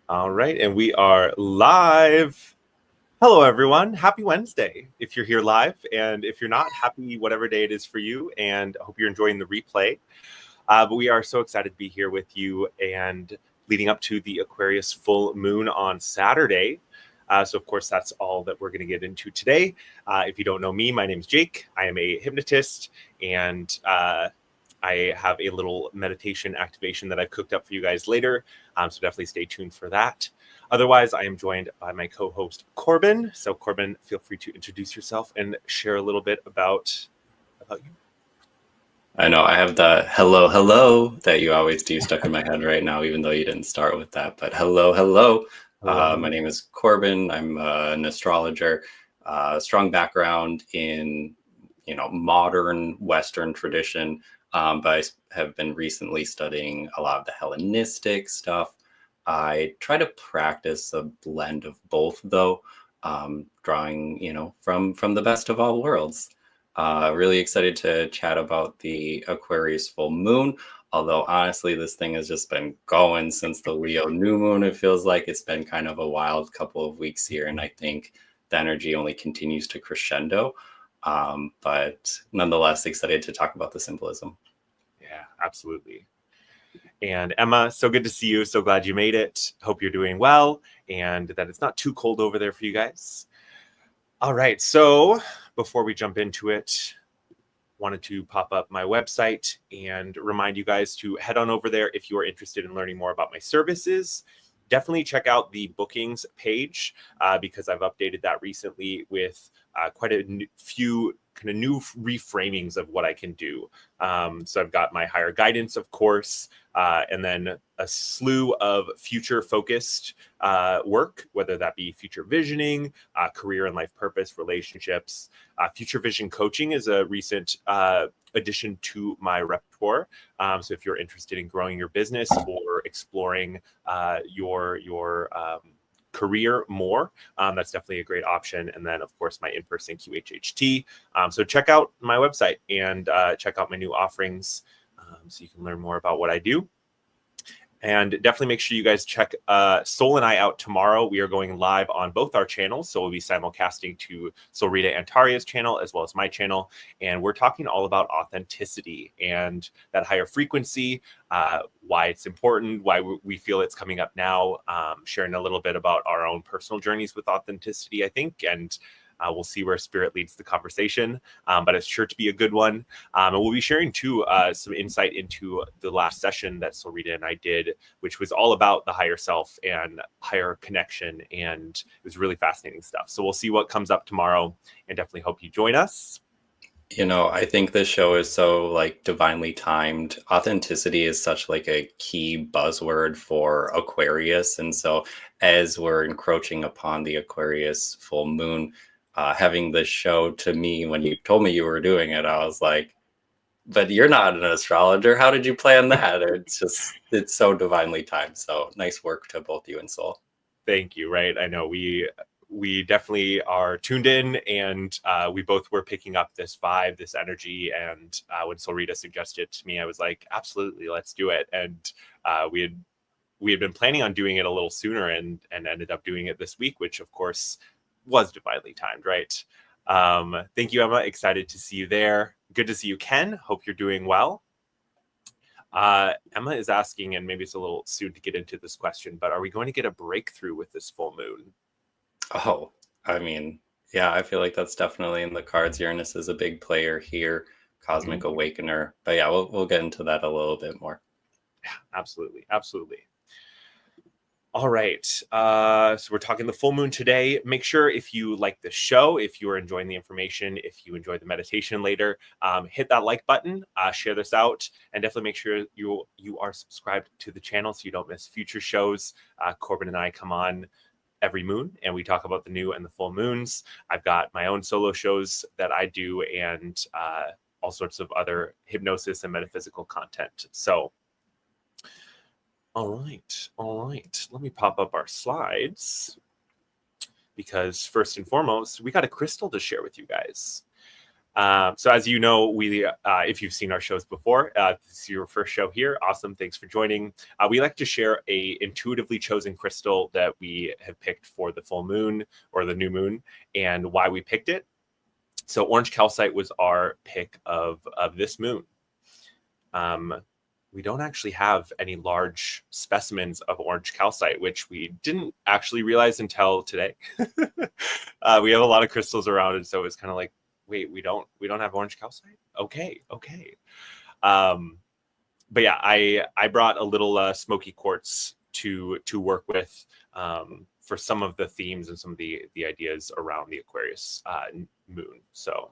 All right, and we are live. Hello, everyone. Happy Wednesday if you're here live, and if you're not, happy whatever day it is for you, and I hope you're enjoying the replay. But we are so excited to be here with you and leading up to the Aquarius full moon on Saturday. So, of course, that's all that we're going to get into today. If you don't know me, my name is Jake. I am a hypnotist, and I have a little meditation activation that I've cooked up for you guys later. So definitely stay tuned for that. Otherwise, I am joined by my co-host, Corbin. So Corbin, feel free to introduce yourself and share a little bit about you. I know I have the hello that you always do stuck in my head right now, even though you didn't start with that. But hello. My name is Corbin. I'm an astrologer. Strong background in modern Western tradition, but I have been recently studying a lot of the Hellenistic stuff. I try to practice a blend of both, though, drawing from the best of all worlds. Really excited to chat about the Aquarius full moon. Although honestly, this thing has just been going since the Leo new moon. It feels like it's been kind of a wild couple of weeks here, and I think the energy only continues to crescendo. But nonetheless, excited to talk about the symbolism. Yeah, absolutely. And Emma, so good to see you. So glad you made it. Hope you're doing well and that it's not too cold over there for you guys. All right, so before we jump into it, wanted to pop up my website and remind you guys to head on over there if you are interested in learning more about my services. Definitely check out the bookings page because I've updated that recently with quite a few kind of new reframings of what I can do. So I've got my higher guidance, of course, and then a slew of future focused work, whether that be future visioning, career and life purpose, relationships. Future vision coaching is a recent addition to my repertoire. So if you're interested in growing your business or exploring your career more, that's definitely a great option. And then, of course, my in-person QHHT. So check out my website and check out my new offerings so you can learn more about what I do. And definitely make sure you guys check Sol and I out tomorrow. We are going live on both our channels. So we'll be simulcasting to Sol Rita and Taria's channel as well as my channel. And we're talking all about authenticity and that higher frequency, why it's important, why we feel it's coming up now, sharing a little bit about our own personal journeys with authenticity, I think. And we'll see where spirit leads the conversation, but it's sure to be a good one. And we'll be sharing, too, some insight into the last session that Sorita and I did, which was all about the higher self and higher connection. And it was really fascinating stuff. So we'll see what comes up tomorrow and definitely hope you join us. I think this show is so divinely timed. Authenticity is such a key buzzword for Aquarius. And so as we're encroaching upon the Aquarius full moon, having this show, to me, when you told me you were doing it, I was like, but you're not an astrologer. How did you plan that? It's so divinely timed. So nice work to both you and Sol. Thank you. Right. I know we definitely are tuned in, and we both were picking up this vibe, this energy. And when Solrita suggested to me, I was like, absolutely, let's do it. And we had been planning on doing it a little sooner and ended up doing it this week, which of course was divinely timed, right? Thank you, Emma. Excited to see you there. Good to see you, Ken. Hope you're doing well. Emma is asking, and maybe it's a little soon to get into this question, but are we going to get a breakthrough with this full moon? Oh, I mean, yeah, I feel like that's definitely in the cards. Uranus is a big player here, cosmic awakener. But yeah, we'll get into that a little bit more. Yeah, absolutely. All right. So we're talking the full moon today. Make sure if you like the show, if you are enjoying the information, if you enjoy the meditation later, hit that like button, share this out, and definitely make sure you are subscribed to the channel so you don't miss future shows. Corbin and I come on every moon and we talk about the new and the full moons. I've got my own solo shows that I do and all sorts of other hypnosis and metaphysical content. So all right. Let me pop up our slides because first and foremost, we got a crystal to share with you guys. So as you know, if you've seen our shows before, this is your first show here. Awesome. Thanks for joining. We like to share a intuitively chosen crystal that we have picked for the full moon or the new moon and why we picked it. So orange calcite was our pick of this moon. We don't actually have any large specimens of orange calcite, which we didn't actually realize until today. We have a lot of crystals around, and so it's kind of like, wait, we don't have orange calcite? Okay. But yeah, I brought a little smoky quartz to work with for some of the themes and some of the ideas around the Aquarius moon. So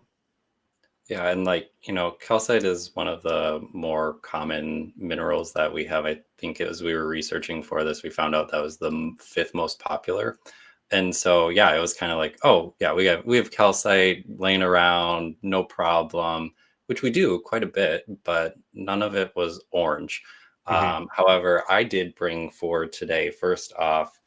yeah, and like, calcite is one of the more common minerals that we have. I think as we were researching for this, we found out that was the fifth most popular. And so, yeah, it was kind of like, oh, yeah, we have calcite laying around, no problem, which we do quite a bit, but none of it was orange. However, I did bring forward today, first off,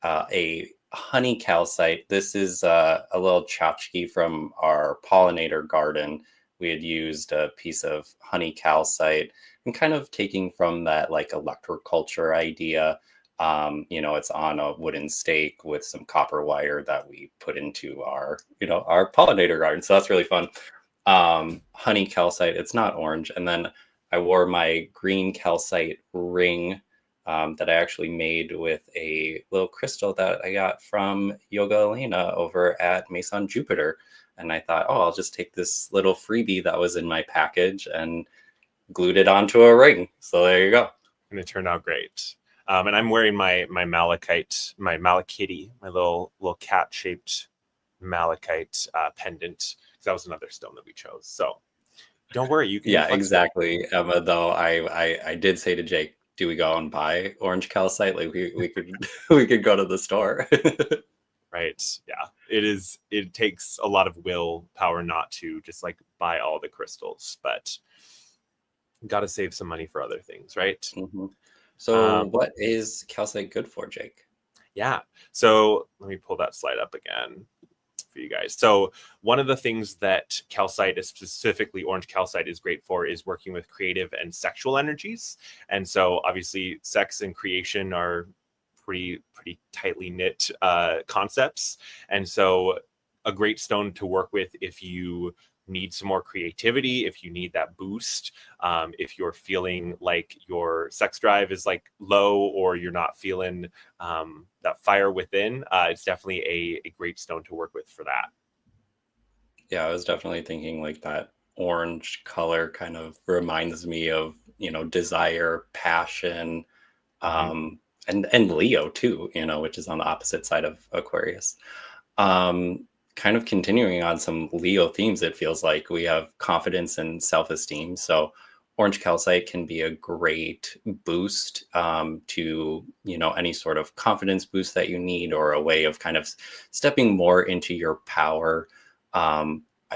a honey calcite. This is a little tchotchke from our pollinator garden. We had used a piece of honey calcite and kind of taking from that like electroculture idea. It's on a wooden stake with some copper wire that we put into our pollinator garden. So that's really fun. Honey calcite, it's not orange. And then I wore my green calcite ring that I actually made with a little crystal that I got from Yoga Elena over at Maison Jupiter. And I thought, oh, I'll just take this little freebie that was in my package and glued it onto a ring. So there you go. And it turned out great. And I'm wearing my malachite, my malachite, my little cat shaped malachite pendant, because that was another stone that we chose. So don't worry, you can. Yeah, exactly, Emma. Though I did say to Jake, do we go and buy orange calcite? Like we could we could go to the store. Right. Yeah. It takes a lot of willpower not to just like buy all the crystals, but got to save some money for other things, right? Mm-hmm. So what is calcite good for, Jake? Yeah. So let me pull that slide up again for you guys. So one of the things that calcite, specifically orange calcite, is great for is working with creative and sexual energies. And so obviously sex and creation are pretty tightly knit concepts. And so a great stone to work with if you need some more creativity, if you need that boost, if you're feeling like your sex drive is like low or you're not feeling that fire within, it's definitely a great stone to work with for that. Yeah, I was definitely thinking like that orange color kind of reminds me of, desire, passion, and Leo too, which is on the opposite side of Aquarius. Kind of continuing on some Leo themes, it feels like we have confidence and self-esteem. So orange calcite can be a great boost to, any sort of confidence boost that you need, or a way of kind of stepping more into your power.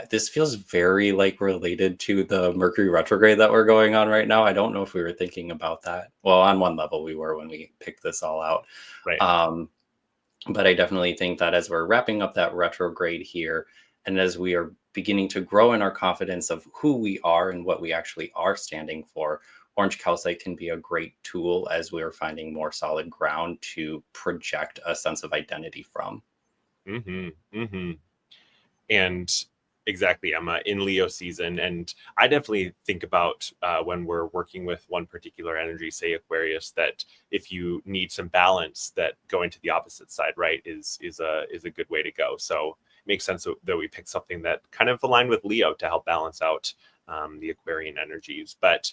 This feels very like related to the Mercury retrograde that we're going on right now. I don't know if we were thinking about that. Well, on one level we were when we picked this all out. Right. But I definitely think that as we're wrapping up that retrograde here, and as we are beginning to grow in our confidence of who we are and what we actually are standing for, orange calcite can be a great tool as we are finding more solid ground to project a sense of identity from. And exactly, Emma, in Leo season. And I definitely think about when we're working with one particular energy, say Aquarius, that if you need some balance, that going to the opposite side, right, is a good way to go. So it makes sense that we pick something that kind of aligned with Leo to help balance out the Aquarian energies. But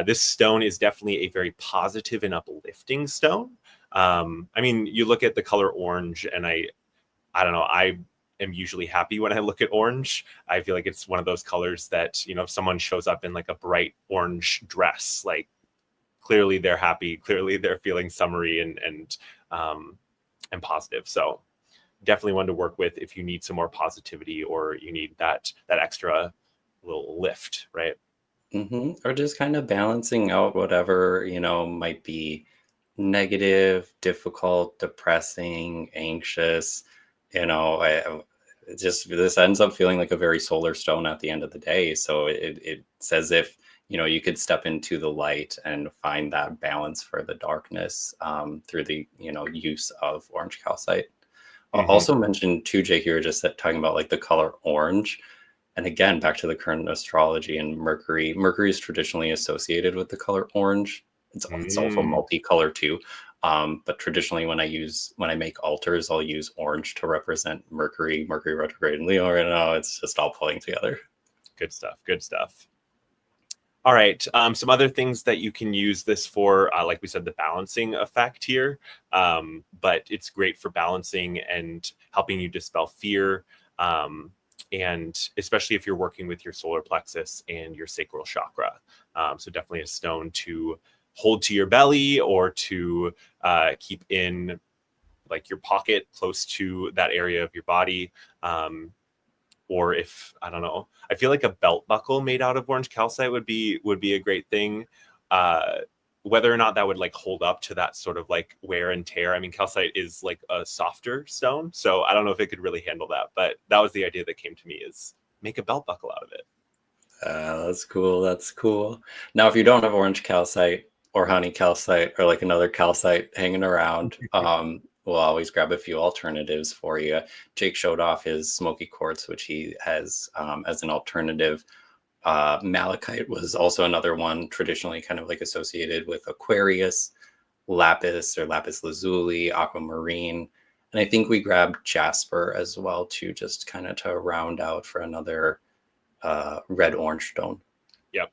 this stone is definitely a very positive and uplifting stone. I mean, you look at the color orange, and I don't know, I am usually happy when I look at orange. I feel like it's one of those colors that, if someone shows up in like a bright orange dress, like clearly they're happy, clearly they're feeling summery and positive. So definitely one to work with if you need some more positivity or you need that extra little lift, right? Or just kind of balancing out whatever, might be negative, difficult, depressing, anxious. this ends up feeling like a very solar stone at the end of the day. So it's as if, you could step into the light and find that balance for the darkness through the, use of orange calcite. I'll also mention too, Jake, you were just talking about like the color orange. And again, back to the current astrology and Mercury. Mercury is traditionally associated with the color orange. It's also multicolor too. But traditionally when I make altars, I'll use orange to represent Mercury retrograde and Leo right now. It's just all pulling together. Good stuff. Good stuff. All right. Some other things that you can use this for, like we said, the balancing effect here. But it's great for balancing and helping you dispel fear. And especially if you're working with your solar plexus and your sacral chakra. So definitely a stone to hold to your belly or to keep in like your pocket close to that area of your body. Or if, I don't know, I feel like a belt buckle made out of orange calcite would be a great thing. Whether or not that would like hold up to that sort of like wear and tear. I mean, calcite is like a softer stone, so I don't know if it could really handle that, but that was the idea that came to me, is make a belt buckle out of it. That's cool. That's cool. Now, if you don't have orange calcite or honey calcite or like another calcite hanging around, we'll always grab a few alternatives for you. Jake showed off his smoky quartz, which he has as an alternative. Malachite was also another one traditionally kind of like associated with Aquarius, lapis or lapis lazuli, aquamarine. And I think we grabbed jasper as well too, just kind of to round out for another red orange stone. Yep.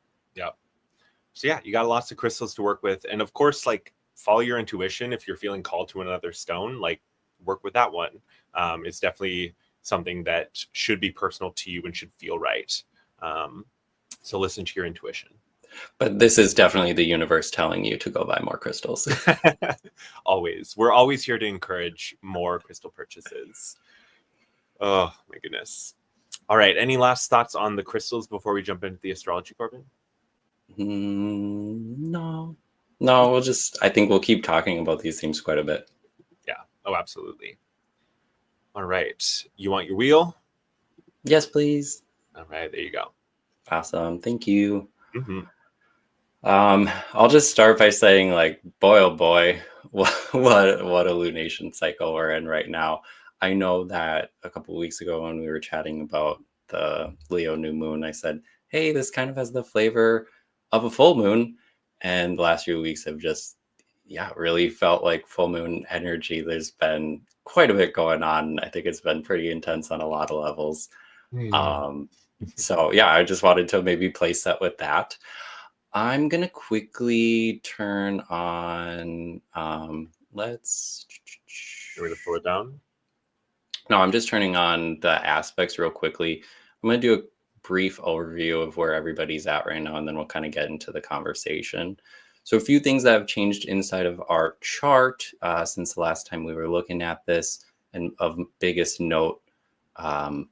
So yeah, you got lots of crystals to work with. And of course, like follow your intuition. If you're feeling called to another stone, like work with that one. It's definitely something that should be personal to you and should feel right. So listen to your intuition. But this is definitely the universe telling you to go buy more crystals. Always. We're always here to encourage more crystal purchases. Oh, my goodness. All right. Any last thoughts on the crystals before we jump into the astrology, Corbin? No. I think we'll keep talking about these themes quite a bit. Yeah. Oh, absolutely. All right. You want your wheel? Yes, please. All right. There you go. Awesome. Thank you. I'll just start by saying, like, boy, oh boy, what a lunation cycle we're in right now. I know that a couple of weeks ago when we were chatting about the Leo new moon, I said, hey, this kind of has the flavor of a full moon. And the last few weeks have just, really felt like full moon energy. There's been quite a bit going on. I think it's been pretty intense on a lot of levels. So I just wanted to maybe place that with that. I'm going to quickly turn on, let's... You want me to throw it down? No, I'm just turning on the aspects real quickly. I'm going to do a brief overview of where everybody's at right now, and then we'll kind of get into the conversation. So a few things that have changed inside of our chart since the last time we were looking at this, and of biggest note,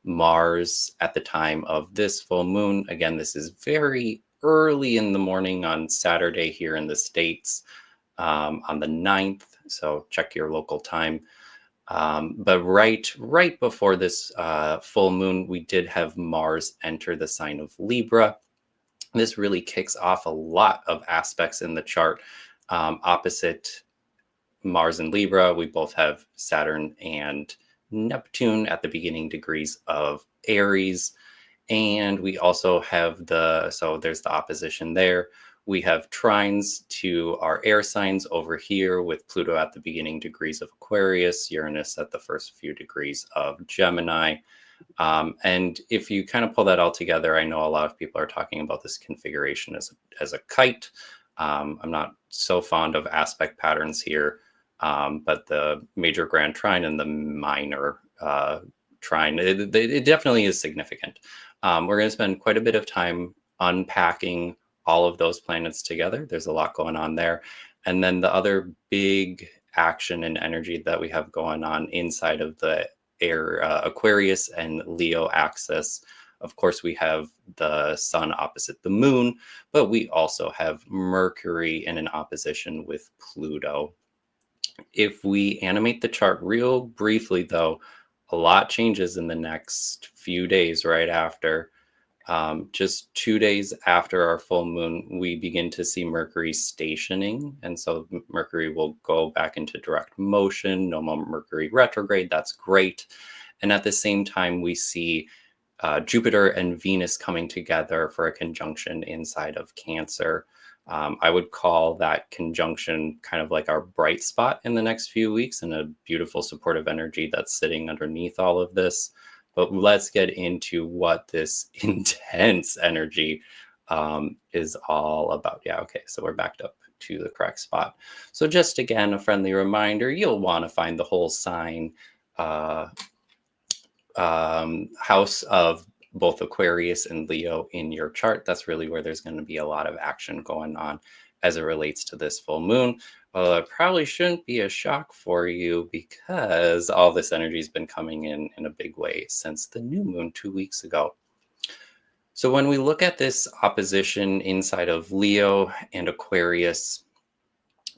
Mars at the time of this full moon. Again, this is very early in the morning on Saturday here in the States, on the 9th. So check your local time. But right before this full moon, we did have Mars enter the sign of Libra. This really kicks off a lot of aspects in the chart. Opposite Mars and Libra, we both have Saturn and Neptune at the beginning degrees of Aries. And we also have so there's the opposition there. We have trines to our air signs over here with Pluto at the beginning degrees of Aquarius, Uranus at the first few degrees of Gemini. And if you kind of pull that all together, I know a lot of people are talking about this configuration as a kite. I'm not so fond of aspect patterns here, but the major grand trine and the minor trine, it definitely is significant. We're going to spend quite a bit of time unpacking all of those planets together. There's a lot going on there. And then the other big action and energy that we have going on inside of the air Aquarius and Leo axis. Of course, we have the sun opposite the moon, but we also have Mercury in an opposition with Pluto. If we animate the chart real briefly, though, a lot changes in the next few days right after. Just 2 days after our full moon, we begin to see Mercury stationing. And so Mercury will go back into direct motion, no more Mercury retrograde. That's great. And at the same time, we see Jupiter and Venus coming together for a conjunction inside of Cancer. I would call that conjunction kind of like our bright spot in the next few weeks, and a beautiful supportive energy that's sitting underneath all of this. But let's get into what this intense energy is all about. Yeah, okay, so we're backed up to the correct spot. So just again, a friendly reminder, you'll want to find the whole sign house of both Aquarius and Leo in your chart. That's really where there's going to be a lot of action going on as it relates to this full moon. Well, it probably shouldn't be a shock for you because all this energy has been coming in a big way since the new moon 2 weeks ago. So when we look at this opposition inside of Leo and Aquarius,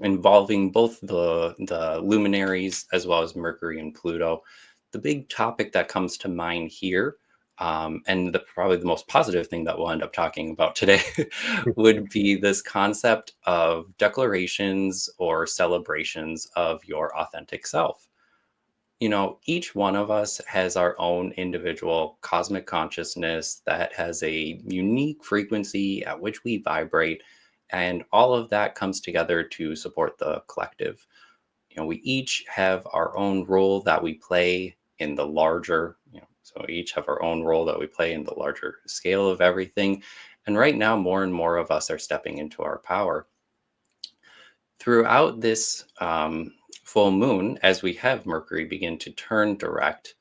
involving both the luminaries as well as Mercury and Pluto, the big topic that comes to mind here, and probably the most positive thing that we'll end up talking about today, would be this concept of declarations or celebrations of your authentic self. You know, each one of us has our own individual cosmic consciousness that has a unique frequency at which we vibrate, and all of that comes together to support the collective. You know, we each have our own role that we play in the larger, so we each have our own role that we play in the larger scale of everything. And right now, more and more of us are stepping into our power. Throughout this full moon, as we have Mercury begin to turn direct,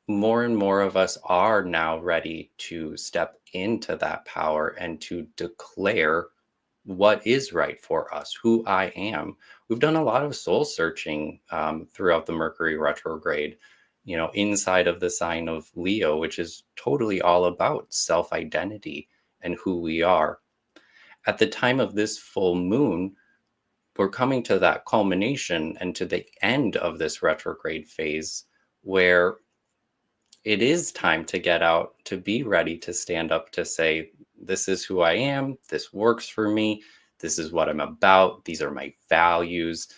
more and more of us are now ready to step into that power and to declare what is right for us, who I am. We've done a lot of soul searching throughout the Mercury retrograde, inside of the sign of Leo, which is totally all about self-identity and who we are. At the time of this full moon, we're coming to that culmination and to the end of this retrograde phase where it is time to get out, to be ready to stand up, to say, this is who I am, this works for me, this is what I'm about, these are my values.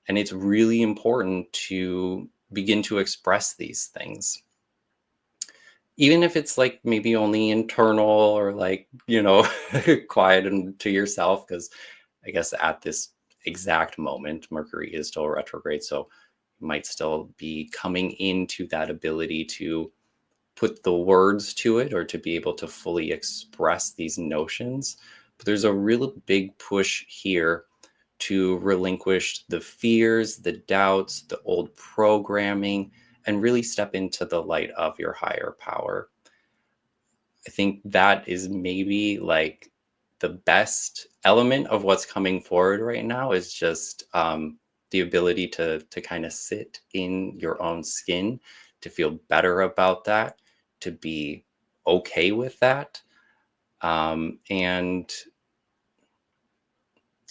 And it's really important to begin to express these things. Even if it's like maybe only internal or like, quiet and to yourself, because I guess at this exact moment, Mercury is still retrograde. So you might still be coming into that ability to put the words to it or to be able to fully express these notions. But there's a real big push here to relinquish the fears, the doubts, the old programming, and really step into the light of your higher power. I think that is maybe like the best element of what's coming forward right now, is just the ability to kind of sit in your own skin, to feel better about that, to be okay with that. And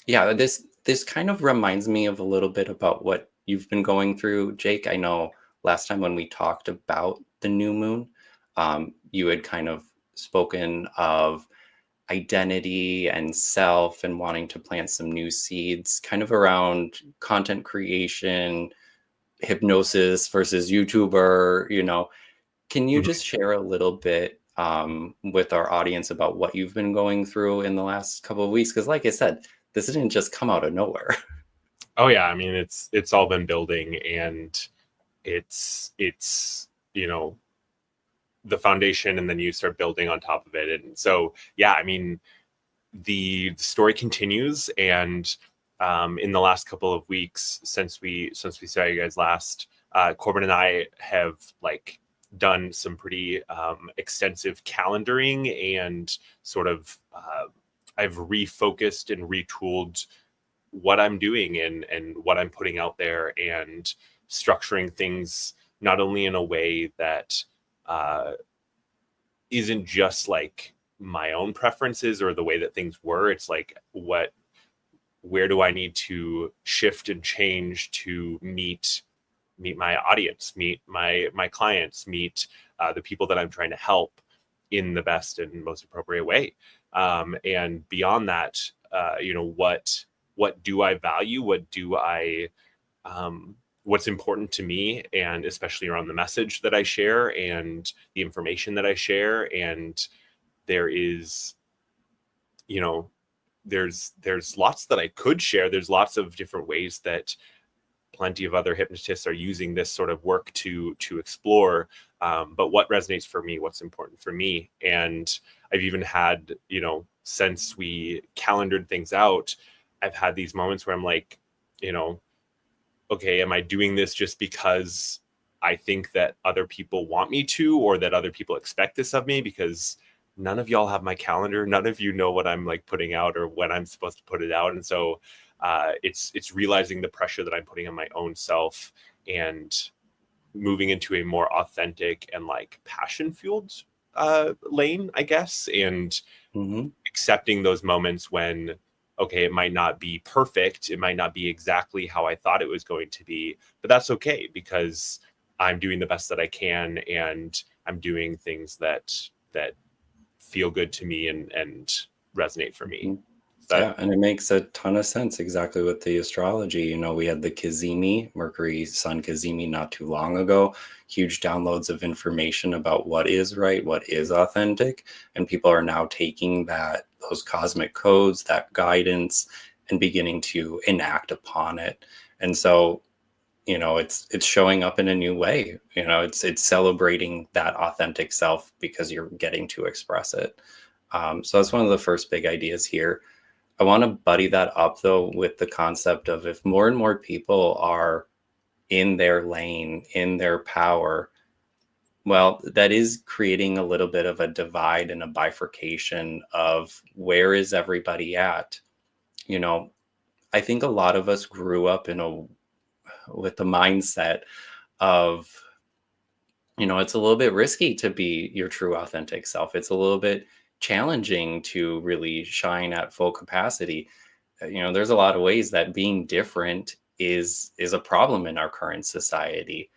yeah, this kind of reminds me of a little bit about what you've been going through, Jake. I know last time when we talked about the new moon, you had kind of spoken of identity and self and wanting to plant some new seeds kind of around content creation, hypnosis versus YouTuber. Can you just share a little bit with our audience about what you've been going through in the last couple of weeks? Because like I said, this didn't just come out of nowhere. Oh yeah, I mean it's all been building, and it's the foundation, and then you start building on top of it. And so yeah, I mean the story continues, and in the last couple of weeks since we saw you guys last, Corbin and I have done some pretty extensive calendaring, and sort of I've refocused and retooled what I'm doing and what I'm putting out there, and structuring things not only in a way that isn't just like my own preferences or the way that things were. It's like, where do I need to shift and change to meet meet my audience, meet my clients, meet the people that I'm trying to help in the best and most appropriate way. And beyond that, what do I value? What's important to me, and especially around the message that I share and the information that I share. And there is, there's lots that I could share. There's lots of different ways that plenty of other hypnotists are using this sort of work to explore. But what resonates for me, what's important for me. And I've even had, since we calendared things out, I've had these moments where I'm like, okay, am I doing this just because I think that other people want me to, or that other people expect this of me? Because none of y'all have my calendar. None of you know what I'm like putting out or when I'm supposed to put it out. And so it's realizing the pressure that I'm putting on my own self and moving into a more authentic and like passion fueled lane, I guess, and accepting those moments when, okay, it might not be perfect. It might not be exactly how I thought it was going to be, but that's okay, because I'm doing the best that I can, and I'm doing things that feel good to me and resonate for me. Yeah, and it makes a ton of sense exactly with the astrology. We had the Cazimi, Mercury Sun Cazimi, not too long ago. Huge downloads of information about what is right, what is authentic. And people are now taking those cosmic codes, that guidance, and beginning to enact upon it. And so, it's showing up in a new way. It's celebrating that authentic self because you're getting to express it. So that's one of the first big ideas here. I want to buddy that up, though, with the concept of, if more and more people are in their lane, in their power, well, that is creating a little bit of a divide and a bifurcation of where is everybody at. I think a lot of us grew up with the mindset of, it's a little bit risky to be your true authentic self. It's a little bit challenging to really shine at full capacity. There's a lot of ways that being different is a problem in our current society.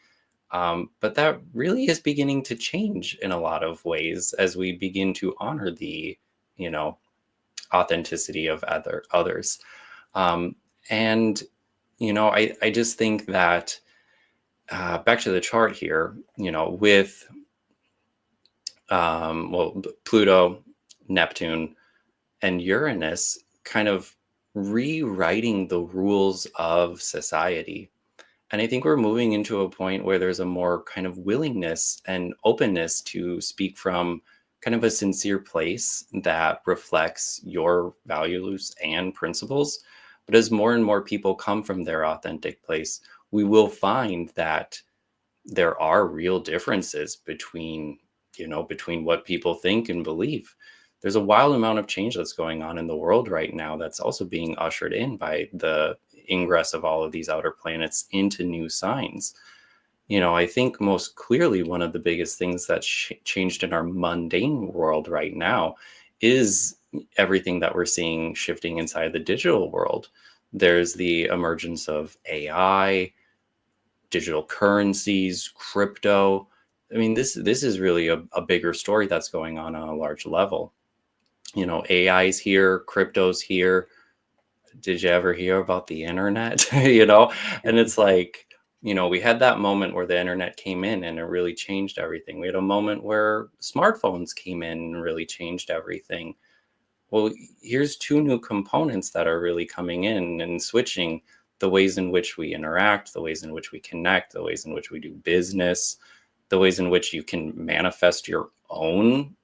But that really is beginning to change in a lot of ways as we begin to honor the, authenticity of others. And, I just think that back to the chart here, with Pluto, Neptune, and Uranus kind of rewriting the rules of society. And I think we're moving into a point where there's a more kind of willingness and openness to speak from kind of a sincere place that reflects your values and principles. But as more and more people come from their authentic place, we will find that there are real differences between what people think and believe. There's a wild amount of change that's going on in the world right now that's also being ushered in by the ingress of all of these outer planets into new signs. I think most clearly one of the biggest things that's changed in our mundane world right now is everything that we're seeing shifting inside the digital world. There's the emergence of AI, digital currencies, crypto. I mean, this is really a bigger story that's going on a large level. AI's here, crypto's here. Did you ever hear about the internet? And it's like, we had that moment where the internet came in and it really changed everything. We had a moment where smartphones came in and really changed everything. Well, here's two new components that are really coming in and switching the ways in which we interact, the ways in which we connect, the ways in which we do business, the ways in which you can manifest your own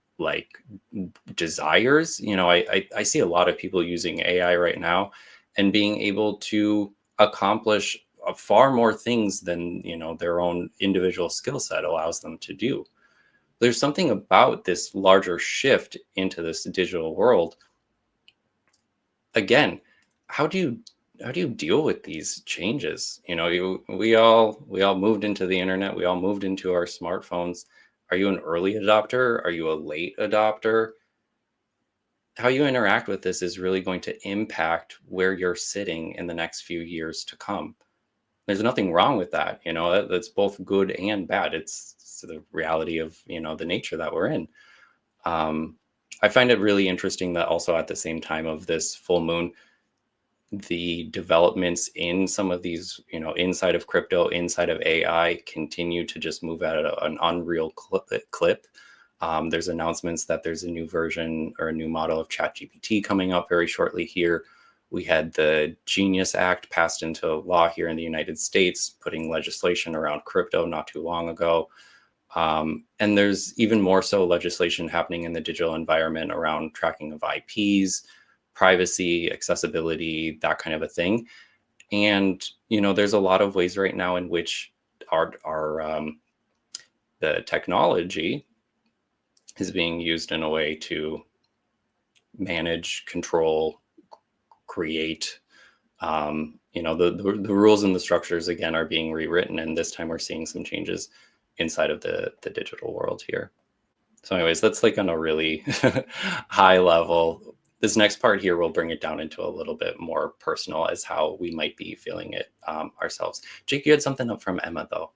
desires. I see a lot of people using AI right now and being able to accomplish far more things than their own individual skill set allows them to do. There's something about this larger shift into this digital world. Again, how do you deal with these changes? We all moved into the internet. We all moved into our smartphones. Are you an early adopter? Are you a late adopter? How you interact with this is really going to impact where you're sitting in the next few years to come. there's nothing wrong with that. That's both good and bad. It's the reality of, the nature that we're in. I find it really interesting that also at the same time of this full moon, the developments in some of these, inside of crypto, inside of AI, continue to just move at an unreal clip. There's announcements that there's a new version or a new model of ChatGPT coming up very shortly here. We had the Genius Act passed into law here in the United States, putting legislation around crypto not too long ago. And there's even more so legislation happening in the digital environment around tracking of IPs, privacy, accessibility, that kind of a thing. And, there's a lot of ways right now in which the technology is being used in a way to manage, control, create. The rules and the structures, again, are being rewritten. And this time we're seeing some changes inside of the digital world here. So anyways, that's like on a really high level. This next part here will bring it down into a little bit more personal as how we might be feeling it ourselves. Jake, you had something up from Emma, though.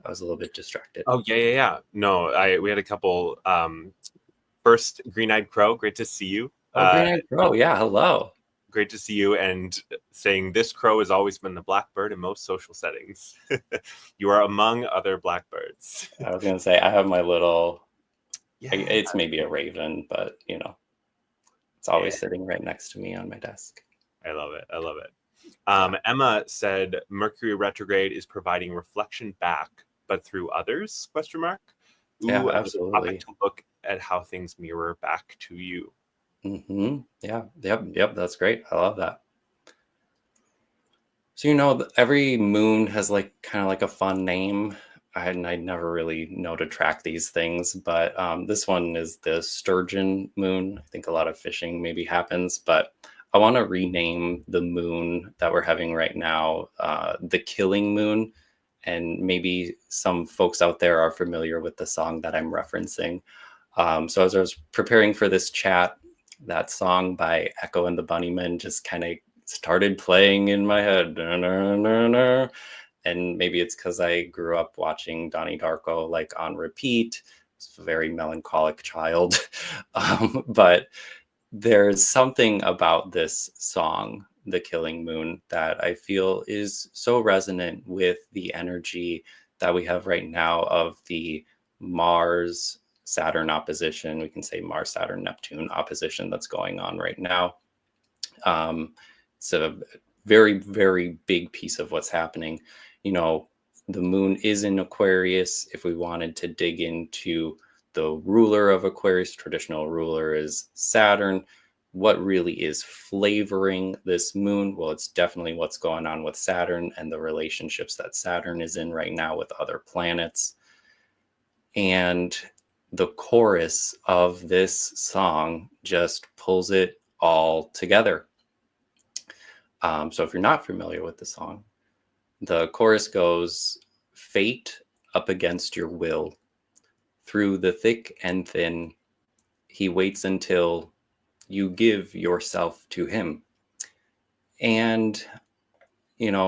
I was a little bit distracted. Oh, yeah. No, we had a couple. First, Green-Eyed Crow, great to see you. Green-Eyed Crow, yeah, hello. Great to see you, and saying this crow has always been the blackbird in most social settings. You are among other blackbirds. I was going to say, I have my little... Yeah. It's maybe a raven, but it's always sitting right next to me on my desk. I love it. Emma said Mercury retrograde is providing reflection back, but through others? Ooh, yeah, absolutely. To look at how things mirror back to you. Mm-hmm. Yeah. Yep. That's great. I love that. So every moon has kind of like a fun name. I never really know to track these things, but this one is the sturgeon moon. I think a lot of fishing maybe happens, but I want to rename the moon that we're having right now the killing moon. And maybe some folks out there are familiar with the song that I'm referencing. So as I was preparing for this chat, that song by Echo and the Bunnymen just kind of started playing in my head. And maybe it's because I grew up watching Donnie Darko on repeat. It's a very melancholic child. But there's something about this song, The Killing Moon, that I feel is so resonant with the energy that we have right now of the Mars-Saturn opposition. We can say Mars-Saturn-Neptune opposition that's going on right now. It's a very, very big piece of what's happening. The moon is in Aquarius. If we wanted to dig into the ruler of Aquarius, traditional ruler is Saturn. What really is flavoring this moon? Well, it's definitely what's going on with Saturn and the relationships that Saturn is in right now with other planets. And the chorus of this song just pulls it all together. So if you're not familiar with the song, the chorus goes, fate up against your will. Through the thick and thin, he waits until you give yourself to him. And,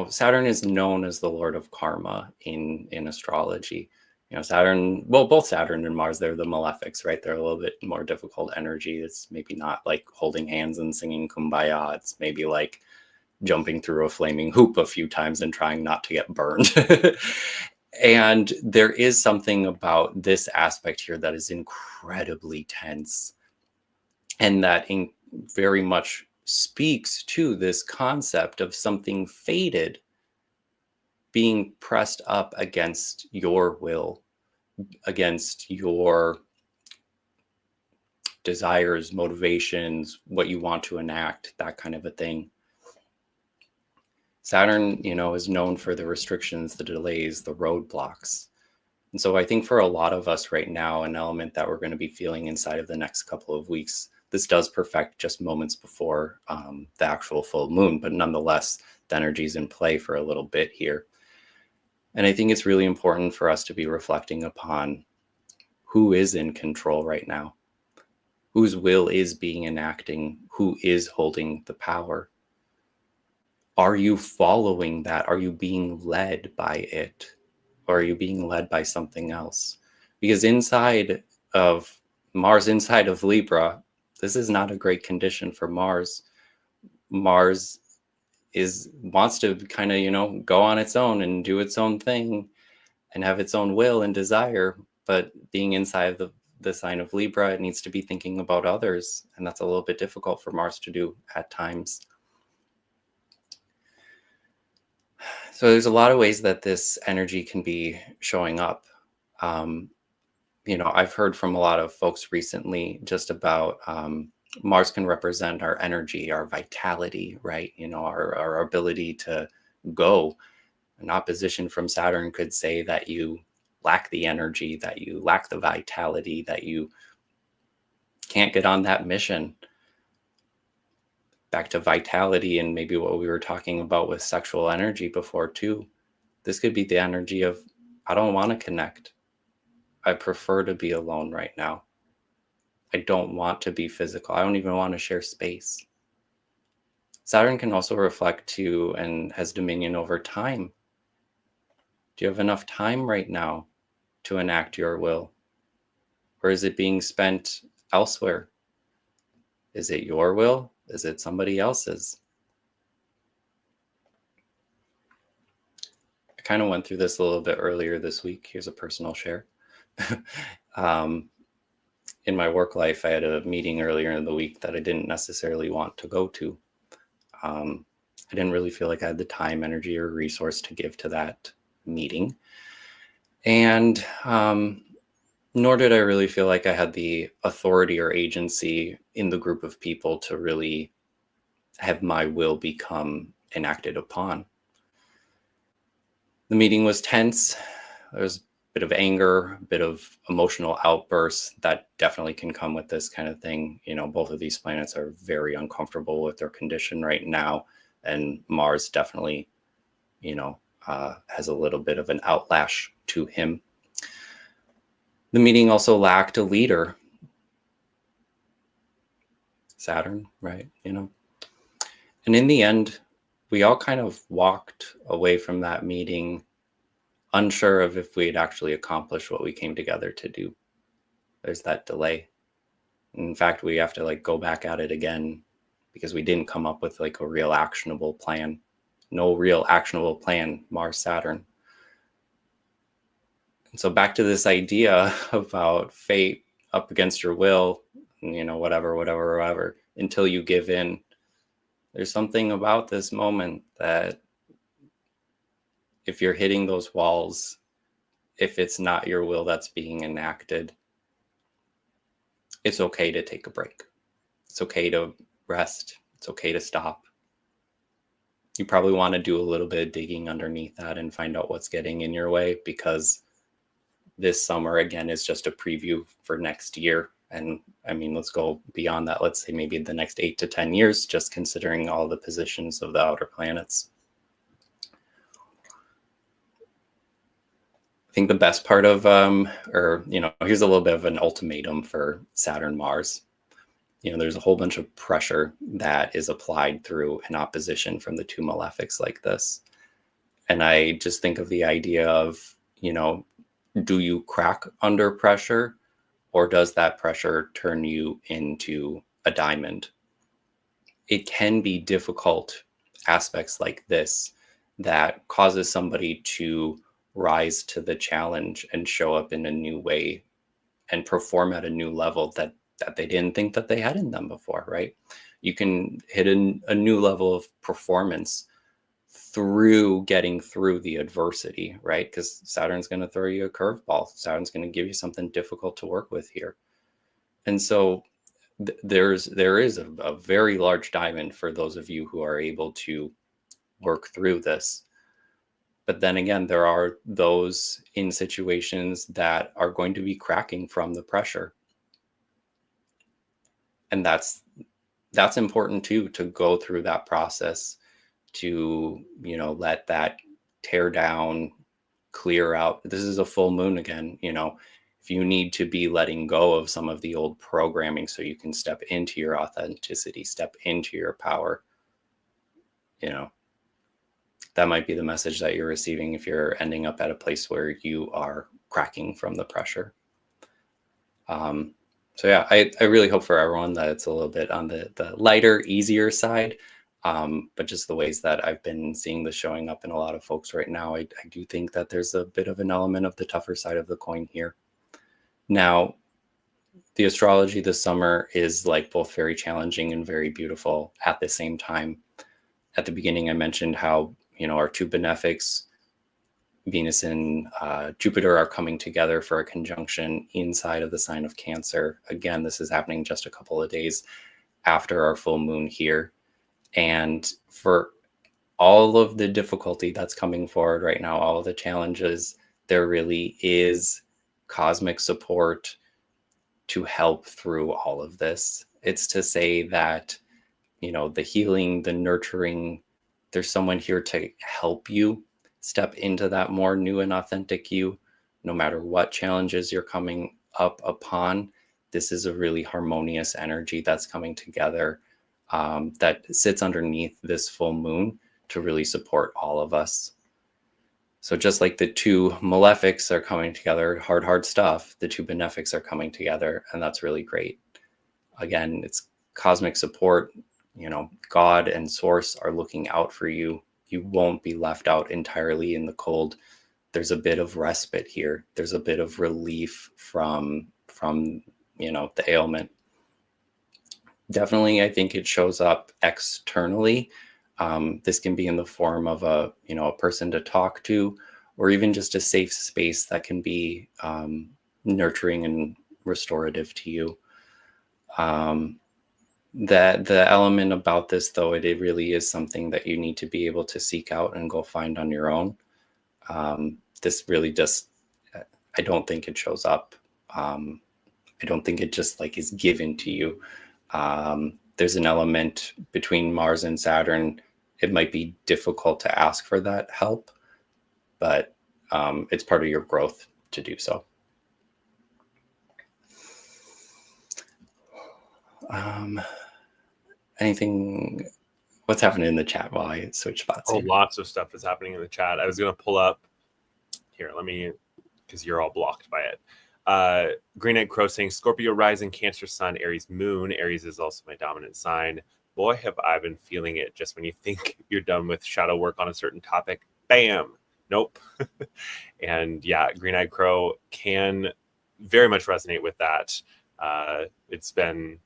Saturn is known as the Lord of Karma in astrology. Saturn, well, both Saturn and Mars, they're the malefics, right? They're a little bit more difficult energy. It's maybe not like holding hands and singing Kumbaya. It's maybe like jumping through a flaming hoop a few times and trying not to get burned. And there is something about this aspect here that is incredibly tense and that very much speaks to this concept of something fated being pressed up against your will, against your desires, motivations, what you want to enact, that kind of a thing. Saturn, is known for the restrictions, the delays, the roadblocks. And so I think for a lot of us right now, an element that we're going to be feeling inside of the next couple of weeks, this does perfect just moments before the actual full moon, but nonetheless, the energy is in play for a little bit here. And I think it's really important for us to be reflecting upon who is in control right now, whose will is being enacting, who is holding the power. Are you following that? Are you being led by it? Or are you being led by something else? Because inside of Mars, inside of Libra, this is not a great condition for Mars. Mars wants to kind of, go on its own and do its own thing and have its own will and desire. But being inside the sign of Libra, it needs to be thinking about others. And that's a little bit difficult for Mars to do at times. So there's a lot of ways that this energy can be showing up. I've heard from a lot of folks recently just about Mars can represent our energy, our vitality, right? Our ability to go. An opposition from Saturn could say that you lack the energy, that you lack the vitality, that you can't get on that mission. Back to vitality and maybe what we were talking about with sexual energy before too. This could be the energy of, I don't want to connect. I prefer to be alone right now. I don't want to be physical. I don't even want to share space. Saturn can also reflect to and has dominion over time. Do you have enough time right now to enact your will? Or is it being spent elsewhere? Is it your will? Is it somebody else's? I kind of went through this a little bit earlier this week. Here's a personal share. In my work life, I had a meeting earlier in the week that I didn't necessarily want to go to. I didn't really feel like I had the time, energy, or resource to give to that meeting. And nor did I really feel like I had the authority or agency in the group of people to really have my will become enacted upon. The meeting was tense. There was a bit of anger, a bit of emotional outbursts that definitely can come with this kind of thing. Both of these planets are very uncomfortable with their condition right now. And Mars definitely, has a little bit of an outlash to him. The meeting also lacked a leader. Saturn, right? And in the end, we all kind of walked away from that meeting unsure of if we had actually accomplished what we came together to do. There's that delay. In fact, we have to go back at it again because we didn't come up with a real actionable plan. No real actionable plan, Mars, Saturn. And so back to this idea about fate up against your will, whatever, until you give in. There's something about this moment that if you're hitting those walls, if it's not your will that's being enacted, it's okay to take a break. It's okay to rest. It's okay to stop. You probably want to do a little bit of digging underneath that and find out what's getting in your way, because this summer, again, is just a preview for next year. And let's go beyond that. Let's say maybe the next 8 to 10 years, just considering all the positions of the outer planets. I think the best part of, here's a little bit of an ultimatum for Saturn, Mars. There's a whole bunch of pressure that is applied through an opposition from the two malefics like this. And I just think of the idea of, do you crack under pressure, or does that pressure turn you into a diamond? It can be difficult aspects like this that causes somebody to rise to the challenge and show up in a new way and perform at a new level that they didn't think that they had in them before, right? You can hit a new level of performance through getting through the adversity, right? Because Saturn's going to throw you a curveball. Saturn's going to give you something difficult to work with here. And so there is a very large diamond for those of you who are able to work through this. But then again, there are those in situations that are going to be cracking from the pressure. And that's important too, to go through that process, to, let that tear down, clear out. This is a full moon again, if you need to be letting go of some of the old programming so you can step into your authenticity, step into your power, that might be the message that you're receiving if you're ending up at a place where you are cracking from the pressure. So yeah, I really hope for everyone that it's a little bit on the lighter, easier side. But just the ways that I've been seeing this showing up in a lot of folks right now, I do think that there's a bit of an element of the tougher side of the coin here. Now, the astrology this summer is like both very challenging and very beautiful at the same time. At the beginning, I mentioned how, our two benefics, Venus and Jupiter, are coming together for a conjunction inside of the sign of Cancer. Again, this is happening just a couple of days after our full moon here. And for all of the difficulty that's coming forward right now, all of the challenges, there really is cosmic support to help through all of this. It's to say that, the healing, the nurturing, there's someone here to help you step into that more new and authentic you, no matter what challenges you're coming up upon. This is a really harmonious energy that's coming together, that sits underneath this full moon to really support all of us. So just like the two malefics are coming together, hard stuff, the two benefics are coming together, and that's really great. Again, it's cosmic support. God and Source are looking out for you. You won't be left out entirely in the cold. There's a bit of respite here. There's a bit of relief from the ailment. Definitely, I think it shows up externally. This can be in the form of a person to talk to, or even just a safe space that can be nurturing and restorative to you. That the element about this, though, it really is something that you need to be able to seek out and go find on your own. This really just, I don't think it shows up. I don't think it just is given to you. There's an element between Mars and Saturn. It might be difficult to ask for that help, but it's part of your growth to do so. Anything, what's happening in the chat while I switch spots here? Lots of stuff is happening in the chat. I was going to pull up here. Let me, because you're all blocked by it. Green Egg Crow saying Scorpio rising, Cancer sun, Aries moon. Aries is also my dominant sign. Boy, have I been feeling it. Just when you think you're done with shadow work on a certain topic, bam, nope. And yeah, Green Eyed Crow can very much resonate with that. It's been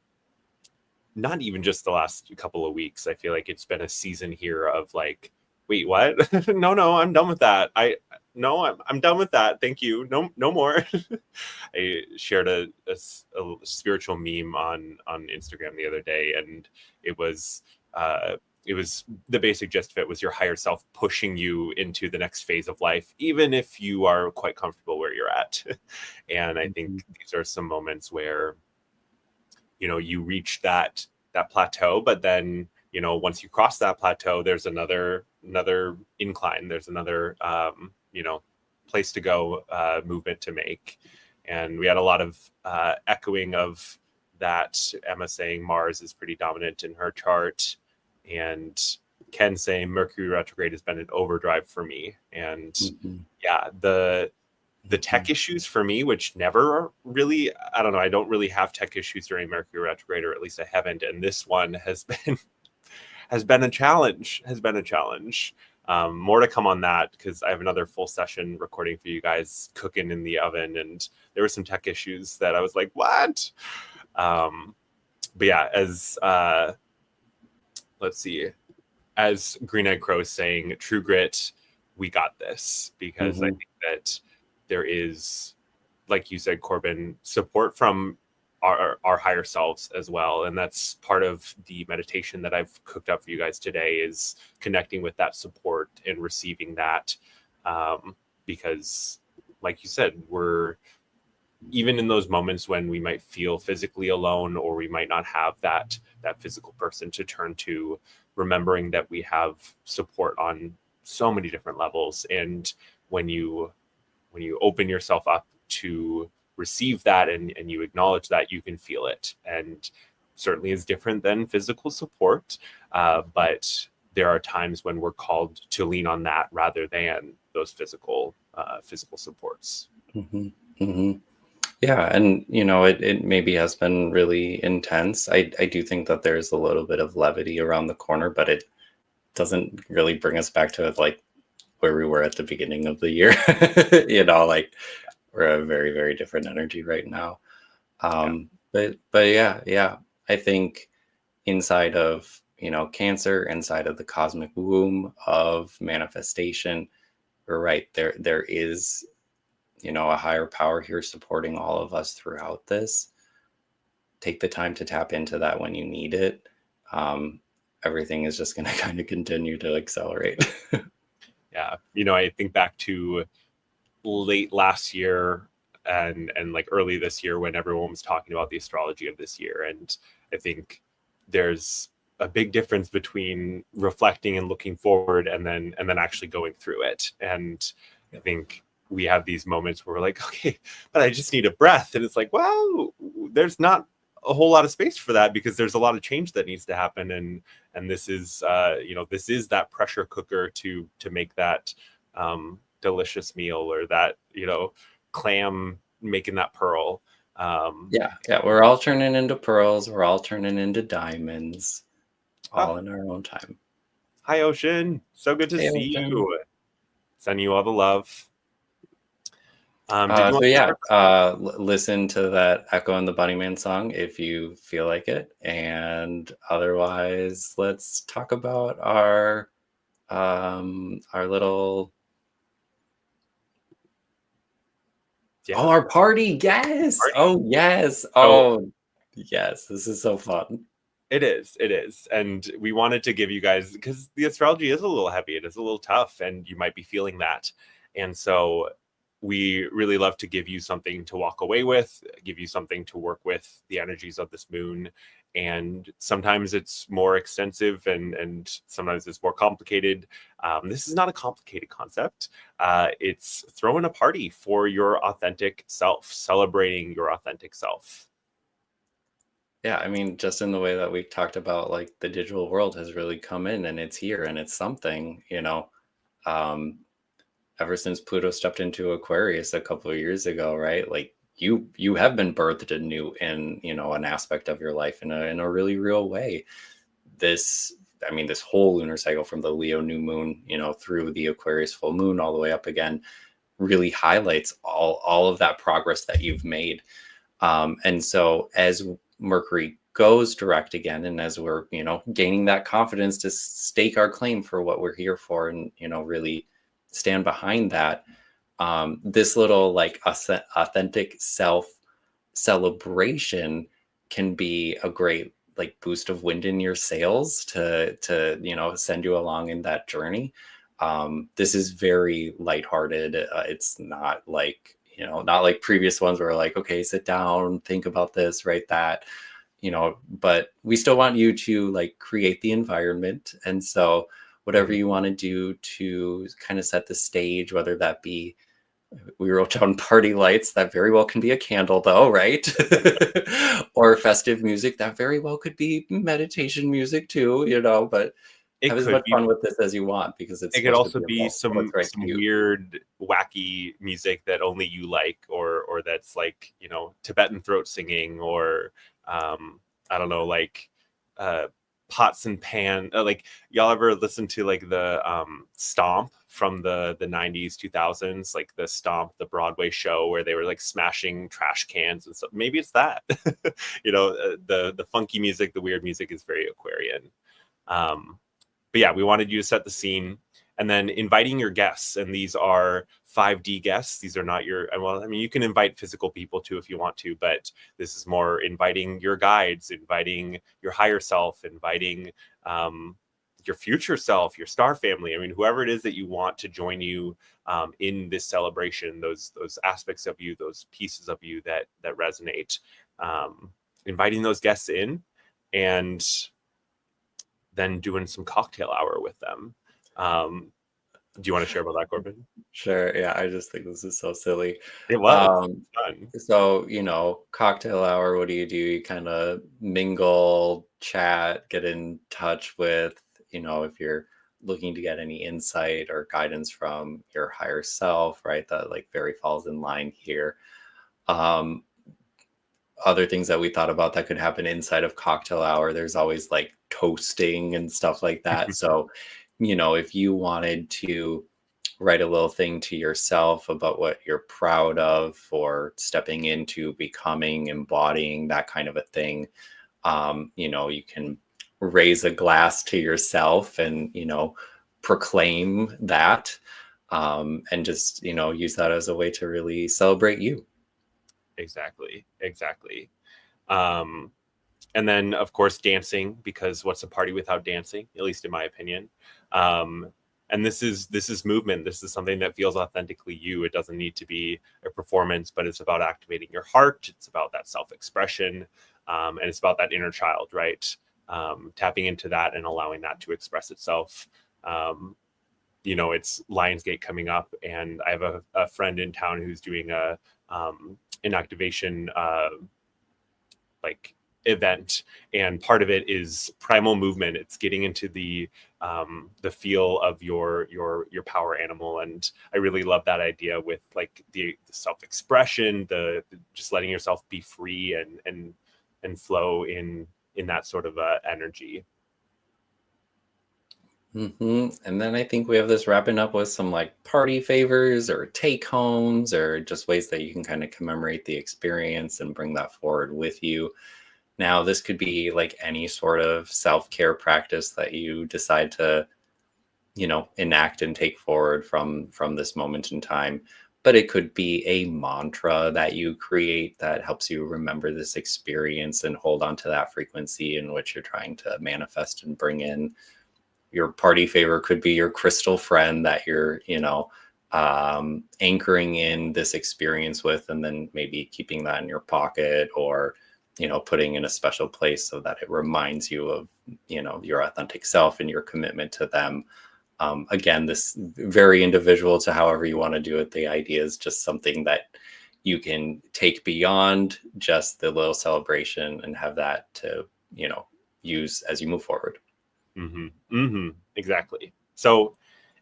not even just the last couple of weeks. I feel like it's been a season here of wait, what? No, I'm done with that. I'm done with that. Thank you. No more. I shared a spiritual meme on Instagram the other day, and it was the basic gist of it was your higher self pushing you into the next phase of life, even if you are quite comfortable where you're at. And I think these are some moments where you reach that plateau, but then once you cross that plateau, there's another incline, there's another place to go, movement to make. And we had a lot of echoing of that. Emma saying Mars is pretty dominant in her chart, and Ken saying Mercury retrograde has been an overdrive for me. And yeah, the tech issues for me, which never really, I don't know, I don't really have tech issues during Mercury retrograde, or at least I haven't. And this one has been a challenge, more to come on that, because I have another full session recording for you guys, cooking in the oven. And there were some tech issues that I was like, what? But yeah, as let's see, as Green Egg Crow is saying, True Grit, we got this, because I think that there is, like you said, Corbin, support from our higher selves as well. And that's part of the meditation that I've cooked up for you guys today, is connecting with that support and receiving that. Because like you said, we're, even in those moments when we might feel physically alone, or we might not have that physical person to turn to, remembering that we have support on so many different levels. And when you open yourself up to receive that, and you acknowledge that, you can feel it. And certainly is different than physical support, but there are times when we're called to lean on that rather than those physical supports. Mm-hmm. Mm-hmm. Yeah, and it maybe has been really intense. I do think that there's a little bit of levity around the corner, but it doesn't really bring us back to like where we were at the beginning of the year. Like we're a very, very different energy right now. But yeah, I think inside of Cancer, inside of the cosmic womb of manifestation, we're right there is a higher power here supporting all of us throughout this. Take the time to tap into that when you need it. Everything is just going to kind of continue to accelerate. Yeah, I think back to late last year and like early this year when everyone was talking about the astrology of this year, and I think there's a big difference between reflecting and looking forward and then actually going through it. And I think we have these moments where we're like, okay, but I just need a breath, and it's like, well, there's not a whole lot of space for that because there's a lot of change that needs to happen, and this is this is that pressure cooker to make that delicious meal, or that clam making that pearl. Yeah, we're all turning into pearls, we're all turning into diamonds, all in our own time. Hi Ocean, so good to see Ocean. you. Sending you all the love. Listen to that Echo and the Bunnyman song if you feel like it, and otherwise let's talk about our little our party. Yes. Party. Oh yes. Oh yes, this is so fun. It is, and we wanted to give you guys, because the astrology is a little heavy, it is a little tough, and you might be feeling that, and so we really love to give you something to walk away with, give you something to work with the energies of this moon. And sometimes it's more extensive, and sometimes it's more complicated. This is not a complicated concept. It's throwing a party for your authentic self, celebrating your authentic self. Yeah, I mean, just in the way that we talked about, like the digital world has really come in and it's here and it's something, ever since Pluto stepped into Aquarius a couple of years ago, right? Like you have been birthed anew in, an aspect of your life in a really real way. This whole lunar cycle from the Leo new moon, through the Aquarius full moon all the way up again, really highlights all of that progress that you've made. And so as Mercury goes direct again, and as we're, gaining that confidence to stake our claim for what we're here for, and, really stand behind that, this little like authentic self celebration can be a great like boost of wind in your sails to send you along in that journey. This is very lighthearted. It's not like not like previous ones where like, okay, sit down, think about this, write that, but we still want you to like create the environment. And so whatever you want to do to kind of set the stage, whether that be, we wrote down party lights, that very well can be a candle though, right? Or festive music, that very well could be meditation music too, but have as much fun with this as you want, because it could also be some weird, wacky music that only you like, or that's like Tibetan throat singing, or I don't know, like pots and pan. Like y'all ever listen to like the Stomp from the 90s 2000s, like the Stomp, the Broadway show where they were like smashing trash cans and stuff? Maybe it's that. The funky music, the weird music is very Aquarian. But yeah, we wanted you to set the scene, and then inviting your guests. And these are 5D guests. These are not your, well, I mean, you can invite physical people too if you want to, but this is more inviting your guides, inviting your higher self, inviting your future self, your star family. I mean, whoever it is that you want to join you in this celebration, those aspects of you, those pieces of you that resonate, inviting those guests in, and then doing some cocktail hour with them. Do you want to share about that, Corbin? Sure. Yeah, I just think this is so silly. It was fun. So, cocktail hour, what do? You kind of mingle, chat, get in touch with, if you're looking to get any insight or guidance from your higher self, right, that like very falls in line here. Other things that we thought about that could happen inside of cocktail hour, there's always like toasting and stuff like that. So, if you wanted to write a little thing to yourself about what you're proud of for stepping into becoming, embodying that kind of a thing, you can raise a glass to yourself and, proclaim that, and just, use that as a way to really celebrate you. Exactly. Um, and then of course dancing, because what's a party without dancing, at least in my opinion. And this is movement. This is something that feels authentically you. It doesn't need to be a performance, but it's about activating your heart. It's about that self-expression, and it's about that inner child, right? Tapping into that and allowing that to express itself. It's Lionsgate coming up, and I have a friend in town who's doing an activation like event, and part of it is primal movement. It's getting into the feel of your power animal, and I really love that idea with like the self-expression, the just letting yourself be free and flow in that sort of energy. And then I think we have this wrapping up with some like party favors or take homes or just ways that you can kind of commemorate the experience and bring that forward with you. Now, this could be like any sort of self-care practice that you decide to, enact and take forward from this moment in time. But it could be a mantra that you create that helps you remember this experience and hold on to that frequency in which you're trying to manifest and bring in. Your party favor could be your crystal friend that you're, anchoring in this experience with, and then maybe keeping that in your pocket or, putting in a special place so that it reminds you of, your authentic self and your commitment to them. Again, this very individual to however you want to do it. The idea is just something that you can take beyond just the little celebration and have that to, use as you move forward. Exactly. So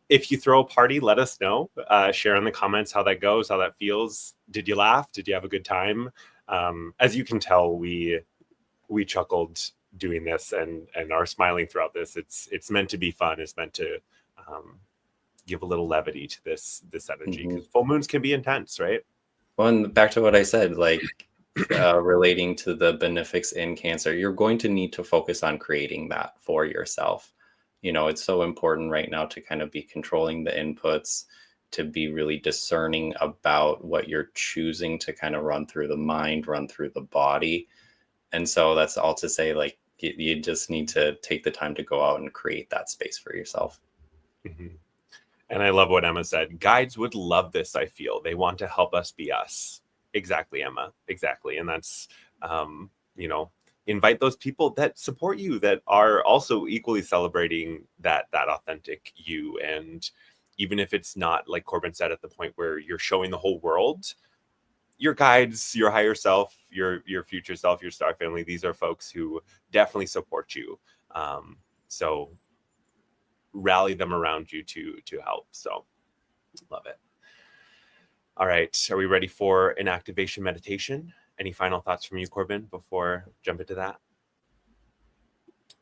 if you throw a party, let us know. Share in the comments how that goes, how that feels. Did you laugh? Did you have a good time? As you can tell, we chuckled doing this and are smiling throughout this. It's meant to be fun. It's meant to give a little levity to this energy, because full moons can be intense, right? Well, and back to what I said, like relating to the benefics in Cancer, you're going to need to focus on creating that for yourself. It's so important right now to kind of be controlling the inputs, to be really discerning about what you're choosing to kind of run through the mind, run through the body. And so that's all to say, like, you just need to take the time to go out and create that space for yourself. And I love what Emma said. Guides would love this, I feel. They want to help us be us. Exactly, Emma. Exactly. And that's, invite those people that support you, that are also equally celebrating that authentic you. And even if it's not, like Corbin said, at the point where you're showing the whole world, your guides, your higher self, your future self, your star family, these are folks who definitely support you. So rally them around you to help. So love it. All right. Are we ready for an activation meditation? Any final thoughts from you, Corbin, before I jump into that?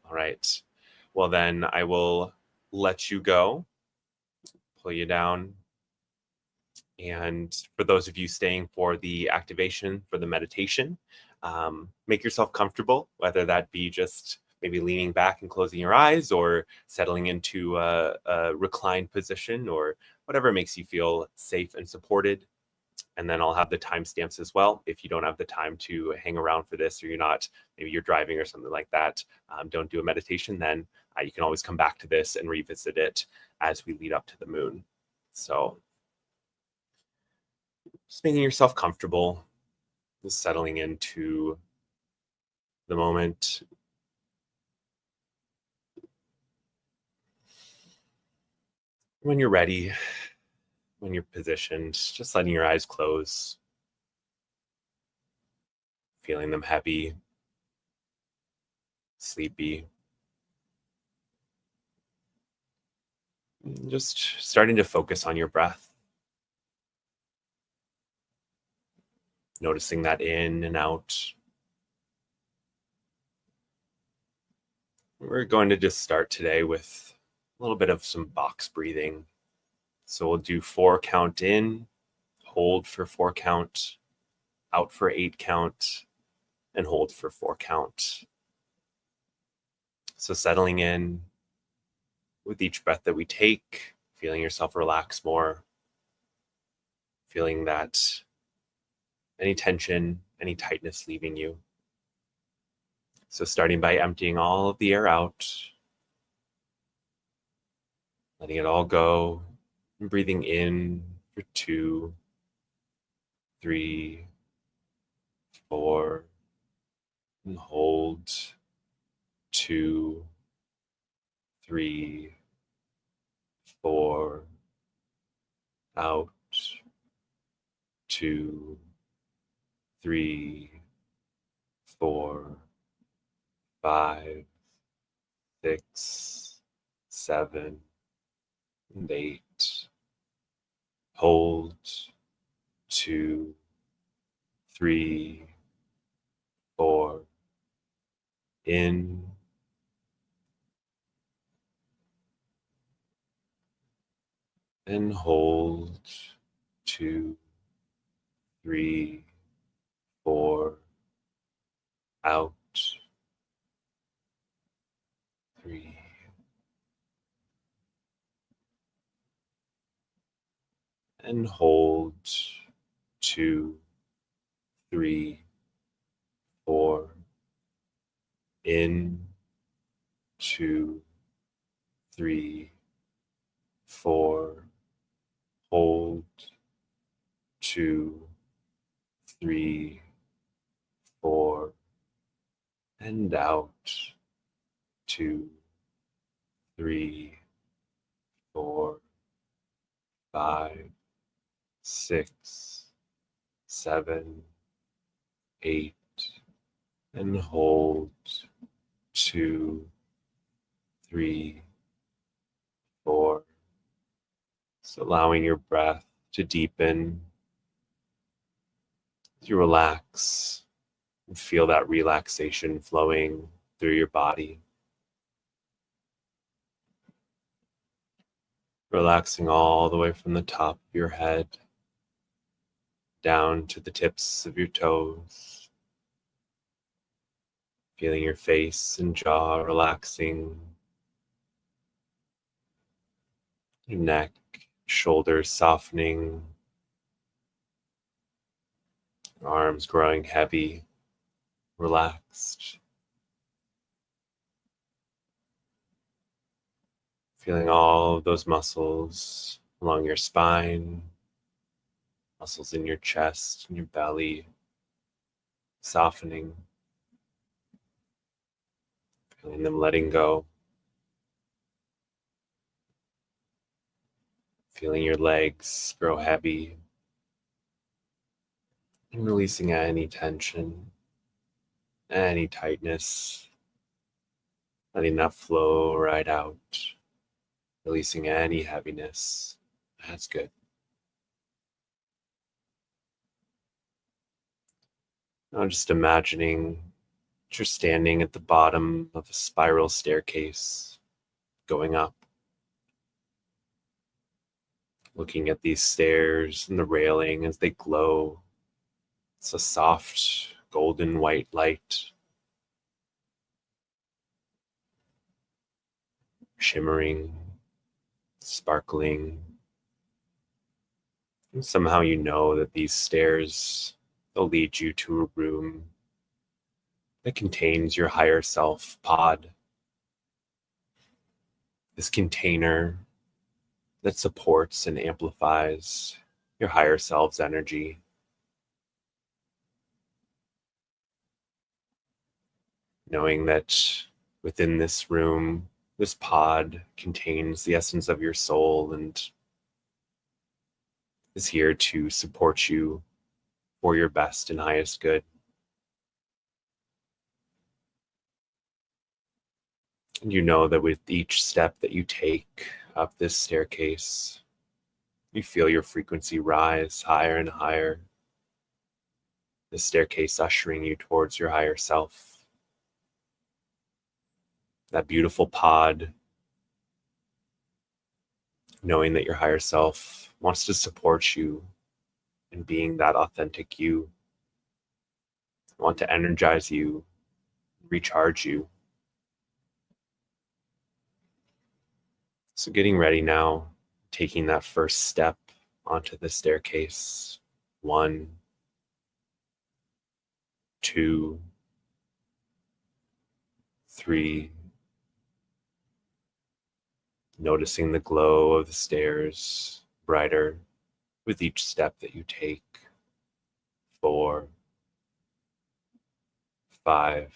All right. Well, then I will let you go, pull you down. And for those of you staying for the activation, for the meditation, make yourself comfortable, whether that be just maybe leaning back and closing your eyes, or settling into a reclined position, or whatever makes you feel safe and supported. And then I'll have the timestamps as well. If you don't have the time to hang around for this, or maybe you're driving or something like that, don't do a meditation, then you can always come back to this and revisit it as we lead up to the moon. So just making yourself comfortable, just settling into the moment. When you're ready, when you're positioned, just letting your eyes close, feeling them heavy, sleepy. Just starting to focus on your breath. Noticing that in and out. We're going to just start today with a little bit of some box breathing. So we'll do 4 count in, hold for 4 count, out for 8 count, and hold for 4 count. So settling in with each breath that we take, feeling yourself relax more, feeling that any tension, any tightness leaving you. So starting by emptying all of the air out, letting it all go, and breathing in for 2, 3, 4, and hold 2, 3, 4, out 2, 3, 4, 5, 6, 7, and 8. Hold 2, 3, 4. In and hold 2, 3, 4. Out 3. And hold 2, 3, 4. In 2, 3, 4. Hold 2, 3, 4. And out 2, 3, 4, 5, 6, 7, 8, and hold 2, 3, 4. So allowing your breath to deepen as you relax and feel that relaxation flowing through your body. Relaxing all the way from the top of your head down to the tips of your toes. Feeling your face and jaw relaxing. Your neck, shoulders softening. Arms growing heavy, relaxed. Feeling all of those muscles along your spine, muscles in your chest and your belly, softening. Feeling them letting go. Feeling your legs grow heavy. And releasing any tension, any tightness. Letting that flow right out. Releasing any heaviness. That's good. Now just imagining that you're standing at the bottom of a spiral staircase, going up. Looking at these stairs and the railing as they glow. It's a soft golden white light. Shimmering, sparkling. And somehow you know that these stairs, they'll lead you to a room that contains your higher self pod. This container that supports and amplifies your higher self's energy. Knowing that within this room, this pod contains the essence of your soul and is here to support you for your best and highest good. And you know that with each step that you take up this staircase. You feel your frequency rise higher and higher. The staircase ushering you towards your higher self. That beautiful pod, knowing that your higher self wants to support you in being that authentic you, want to energize you, recharge you. So getting ready now, taking that first step onto the staircase. 1, 2, 3. Noticing the glow of the stairs brighter with each step that you take. 4, 5.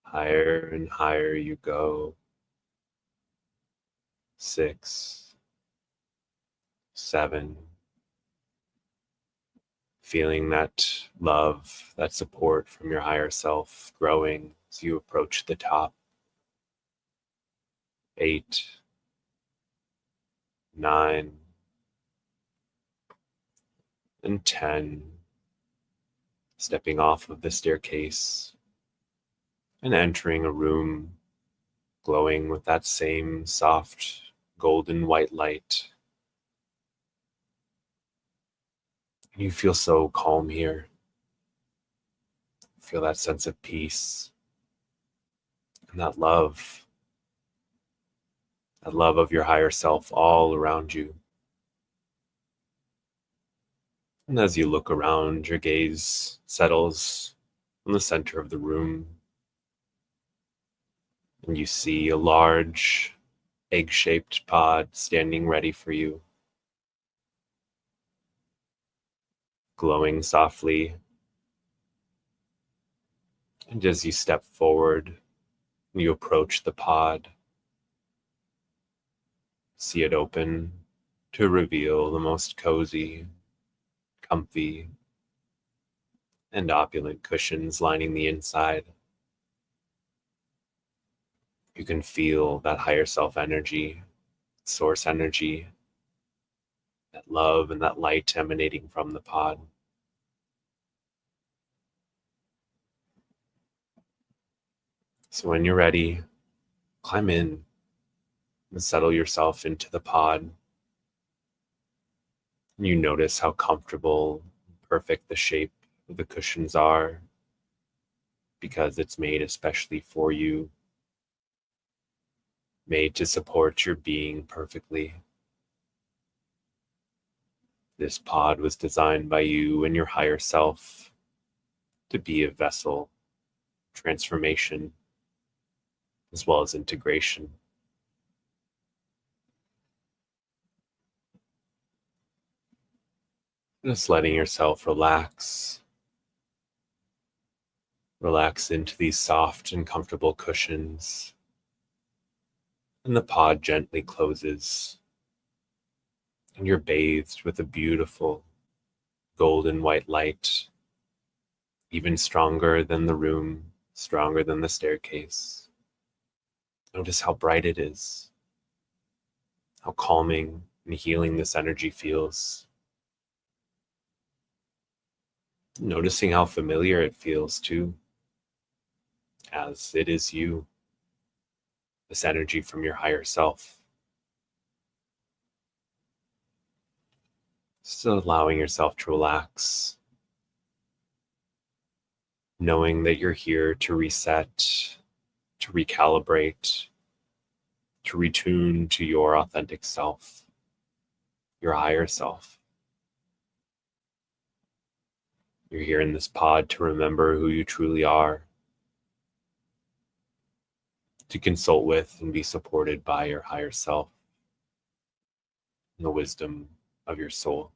Higher and higher you go. 6, 7. Feeling that love, that support from your higher self growing as you approach the top. 8, 9, and 10. Stepping off of the staircase and entering a room glowing with that same soft golden white light. You feel so calm here. Feel that sense of peace and that love of your higher self all around you. And as you look around, your gaze settles on the center of the room, and you see a large egg-shaped pod standing ready for you, glowing softly. And as you step forward, you approach the pod, see it open to reveal the most cozy, comfy, and opulent cushions lining the inside. You can feel that higher self energy, source energy, that love and that light emanating from the pod. So when you're ready, climb in and settle yourself into the pod. You notice how comfortable, perfect the shape of the cushions are, because it's made especially for you, made to support your being perfectly. This pod was designed by you and your higher self to be a vessel, transformation, as well as integration. Just letting yourself relax into these soft and comfortable cushions, and the pod gently closes, and you're bathed with a beautiful golden white light, even stronger than the room, stronger than the staircase. Notice how bright it is, how calming and healing this energy feels. Noticing how familiar it feels too, as it is you, this energy from your higher self. Still allowing yourself to relax, knowing that you're here to reset, to recalibrate, to retune to your authentic self, your higher self. You're here in this pod to remember who you truly are, to consult with and be supported by your higher self and the wisdom of your soul.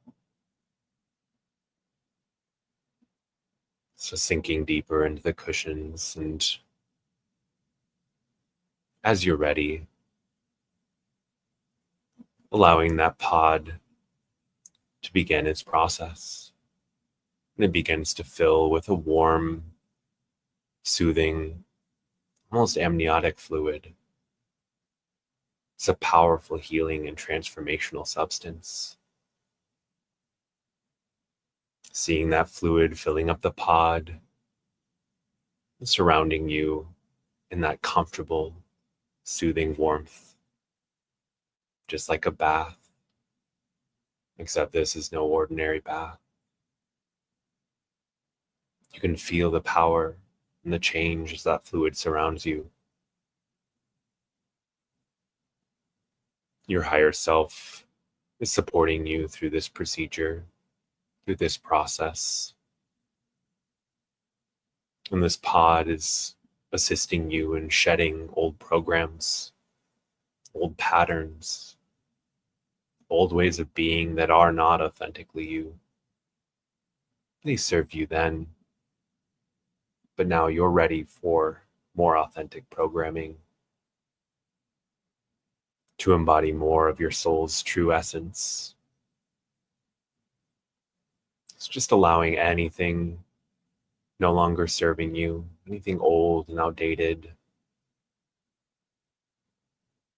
So sinking deeper into the cushions, and as you're ready, allowing that pod to begin its process. And it begins to fill with a warm, soothing, almost amniotic fluid. It's a powerful healing and transformational substance. Seeing that fluid filling up the pod, surrounding you in that comfortable, soothing warmth, just like a bath, except this is no ordinary bath. You can feel the power and the change as that fluid surrounds you. Your higher self is supporting you through this procedure, through this process. And this pod is assisting you in shedding old programs, old patterns, old ways of being that are not authentically you. They served you then, but now you're ready for more authentic programming, to embody more of your soul's true essence. It's just allowing anything no longer serving you, anything old and outdated,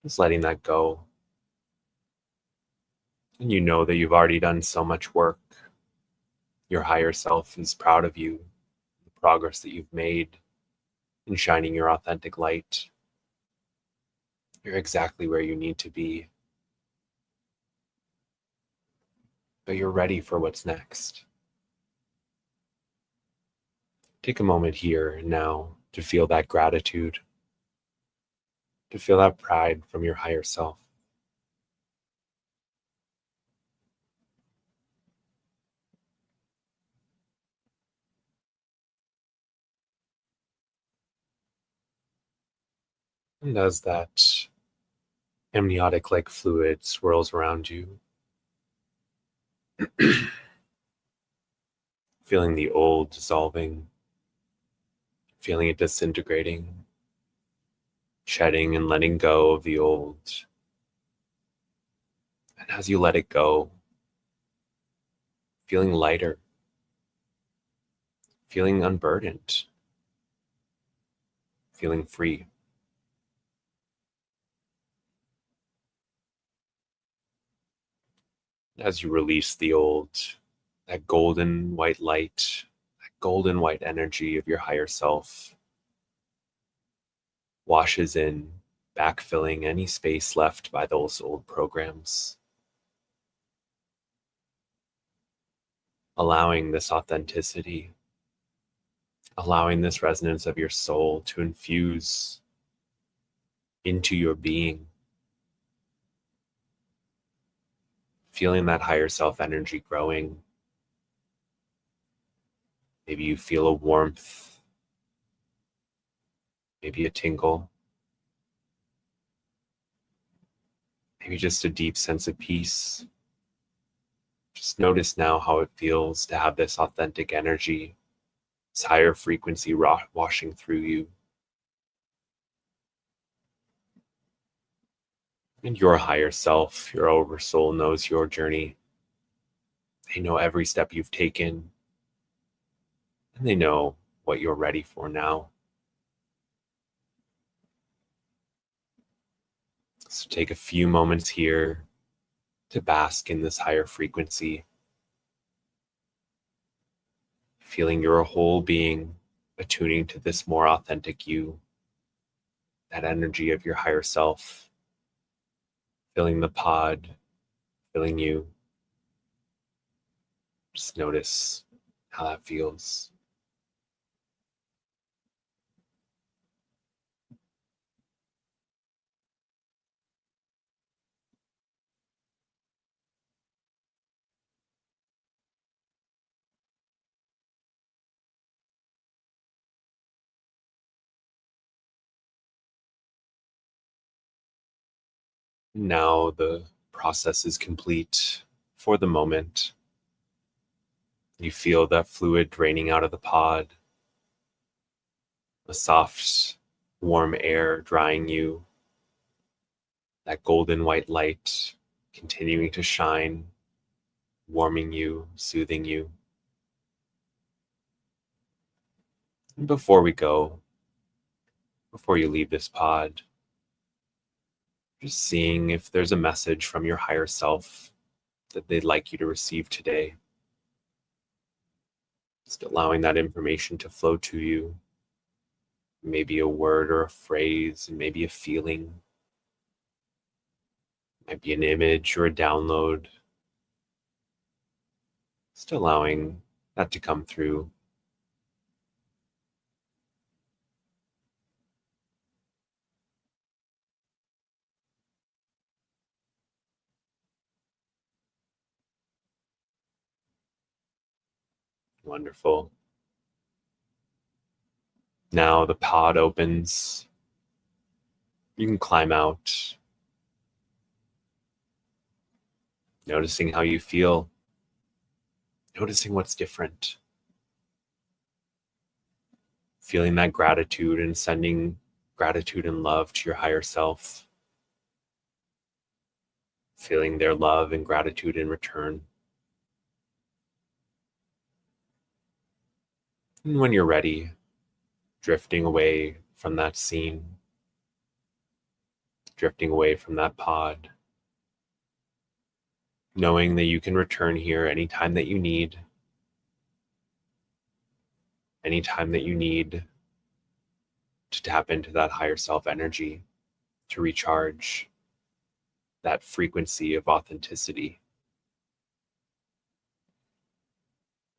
just letting that go. And you know that you've already done so much work. Your higher self is proud of you, the progress that you've made in shining your authentic light. You're exactly where you need to be. But you're ready for what's next. Take a moment here and now to feel that gratitude, to feel that pride from your higher self. And as that amniotic-like fluid swirls around you, feeling the old dissolving, feeling it disintegrating, shedding and letting go of the old. And as you let it go, feeling lighter, feeling unburdened, feeling free. As you release the old, that golden white light, that golden white energy of your higher self washes in, backfilling any space left by those old programs, allowing this authenticity, allowing this resonance of your soul to infuse into your being, feeling that higher self energy growing. Maybe you feel a warmth, maybe a tingle, maybe just a deep sense of peace. Just notice now how it feels to have this authentic energy, this higher frequency washing through you. And your higher self, your oversoul, knows your journey. They know every step you've taken, and they know what you're ready for now. So take a few moments here to bask in this higher frequency, feeling your whole being attuning to this more authentic you, that energy of your higher self, filling the pod, filling you. Just notice how that feels. Now the process is complete for the moment. You feel that fluid draining out of the pod, the soft, warm air drying you, that golden white light continuing to shine, warming you, soothing you. And before we go, before you leave this pod, Just seeing if there's a message from your higher self that they'd like you to receive today. Just allowing that information to flow to you. Maybe a word or a phrase, and maybe a feeling. Might be an image or a download. Just allowing that to come through. Wonderful. Now the pod opens. You can climb out, noticing how you feel, noticing what's different, feeling that gratitude and sending gratitude and love to your higher self, feeling their love and gratitude in return. And when you're ready, drifting away from that scene, drifting away from that pod, knowing that you can return here anytime that you need to tap into that higher self energy, to recharge that frequency of authenticity.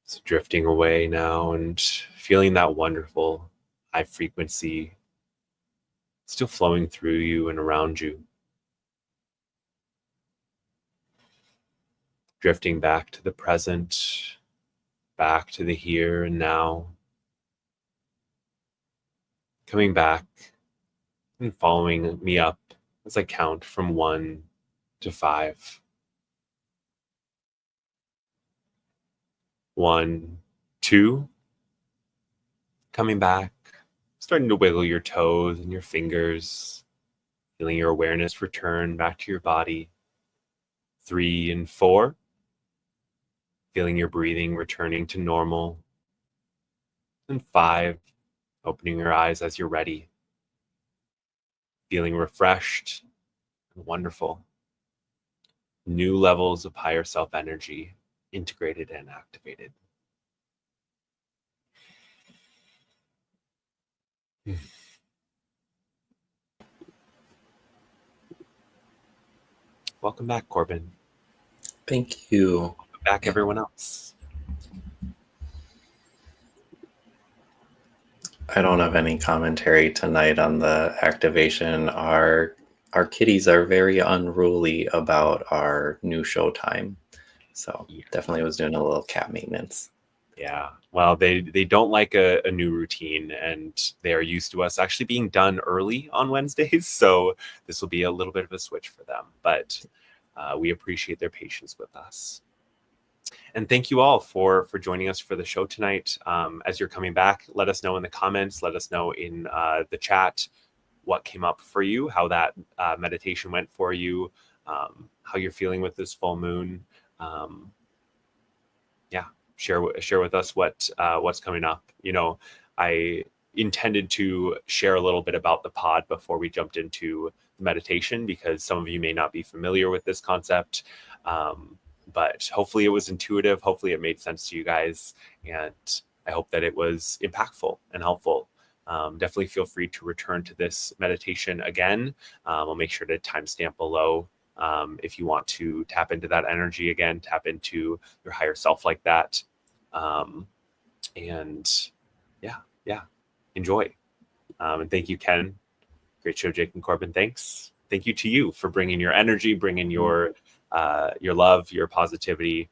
So drifting away now and feeling that wonderful high frequency still flowing through you and around you. Drifting back to the present, back to the here and now. Coming back and following me up as I count from 1 to 5. 1, 2. Coming back, starting to wiggle your toes and your fingers, feeling your awareness return back to your body. 3 and 4. Feeling your breathing returning to normal. And 5, opening your eyes as you're ready. Feeling refreshed and wonderful. New levels of higher self energy integrated and activated. Welcome back, Corbin. Thank you. Welcome back, everyone else. I don't have any commentary tonight on the activation. Our kitties are very unruly about our new show time. So definitely was doing a little cat maintenance. Yeah, well, they don't like a new routine, and they are used to us actually being done early on Wednesdays. So this will be a little bit of a switch for them, but we appreciate their patience with us. And thank you all for joining us for the show tonight. As you're coming back, let us know in the comments, let us know in the chat what came up for you, how that meditation went for you, how you're feeling with this full moon. Share with us what's coming up. You know, I intended to share a little bit about the pod before we jumped into the meditation, because some of you may not be familiar with this concept. But hopefully it was intuitive. Hopefully it made sense to you guys. And I hope that it was impactful and helpful. Definitely feel free to return to this meditation again. I'll make sure to timestamp below if you want to tap into that energy again, tap into your higher self like that. And yeah, enjoy. And thank you, Ken. Great show, Jake and Corbin. Thanks. Thank you to you for bringing your energy, bringing your love, your positivity.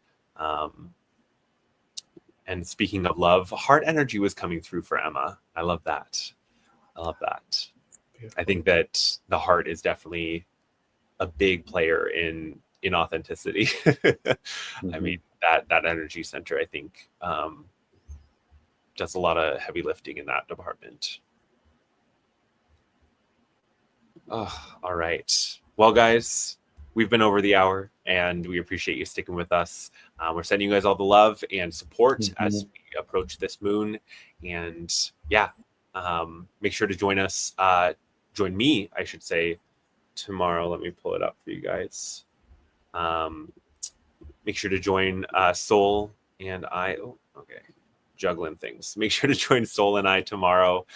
And speaking of love, heart energy was coming through for Emma. I love that. I think that the heart is definitely a big player in authenticity. I mean, that energy center, I think, does a lot of heavy lifting in that department. Oh, all right. Well, guys, we've been over the hour, and we appreciate you sticking with us. We're sending you guys all the love and support as we approach this moon. And yeah, make sure to join us. Join me, I should say, tomorrow. Let me pull it up for you guys. Make sure to join Soul and I. Oh, okay. Juggling things. Make sure to join Soul and I tomorrow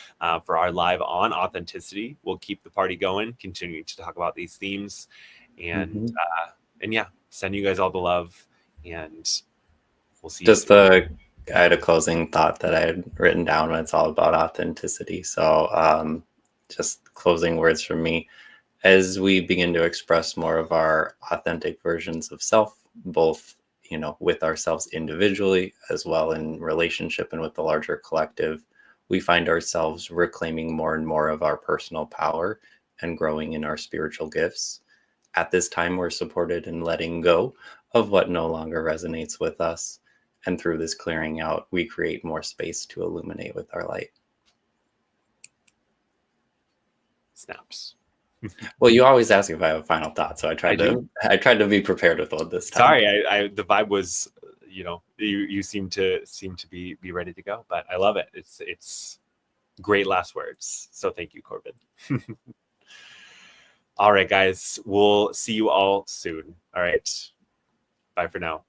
for our live on authenticity. We'll keep the party going, continuing to talk about these themes, and yeah, send you guys all the love, and we'll see you Just soon. I had a closing thought that I had written down when it's all about authenticity. So just closing words from me. As we begin to express more of our authentic versions of self, both with ourselves individually as well in relationship and with the larger collective, we find ourselves reclaiming more and more of our personal power and growing in our spiritual gifts. At this time, we're supported in letting go of what no longer resonates with us. And through this clearing out, we create more space to illuminate with our light. Snaps. Well, you always ask if I have a final thought, so I tried to be prepared with one this time. Sorry, the vibe was, you seem to be ready to go, but I love it. It's great last words. So thank you, Corbin. All right, guys, we'll see you all soon. All right, bye for now.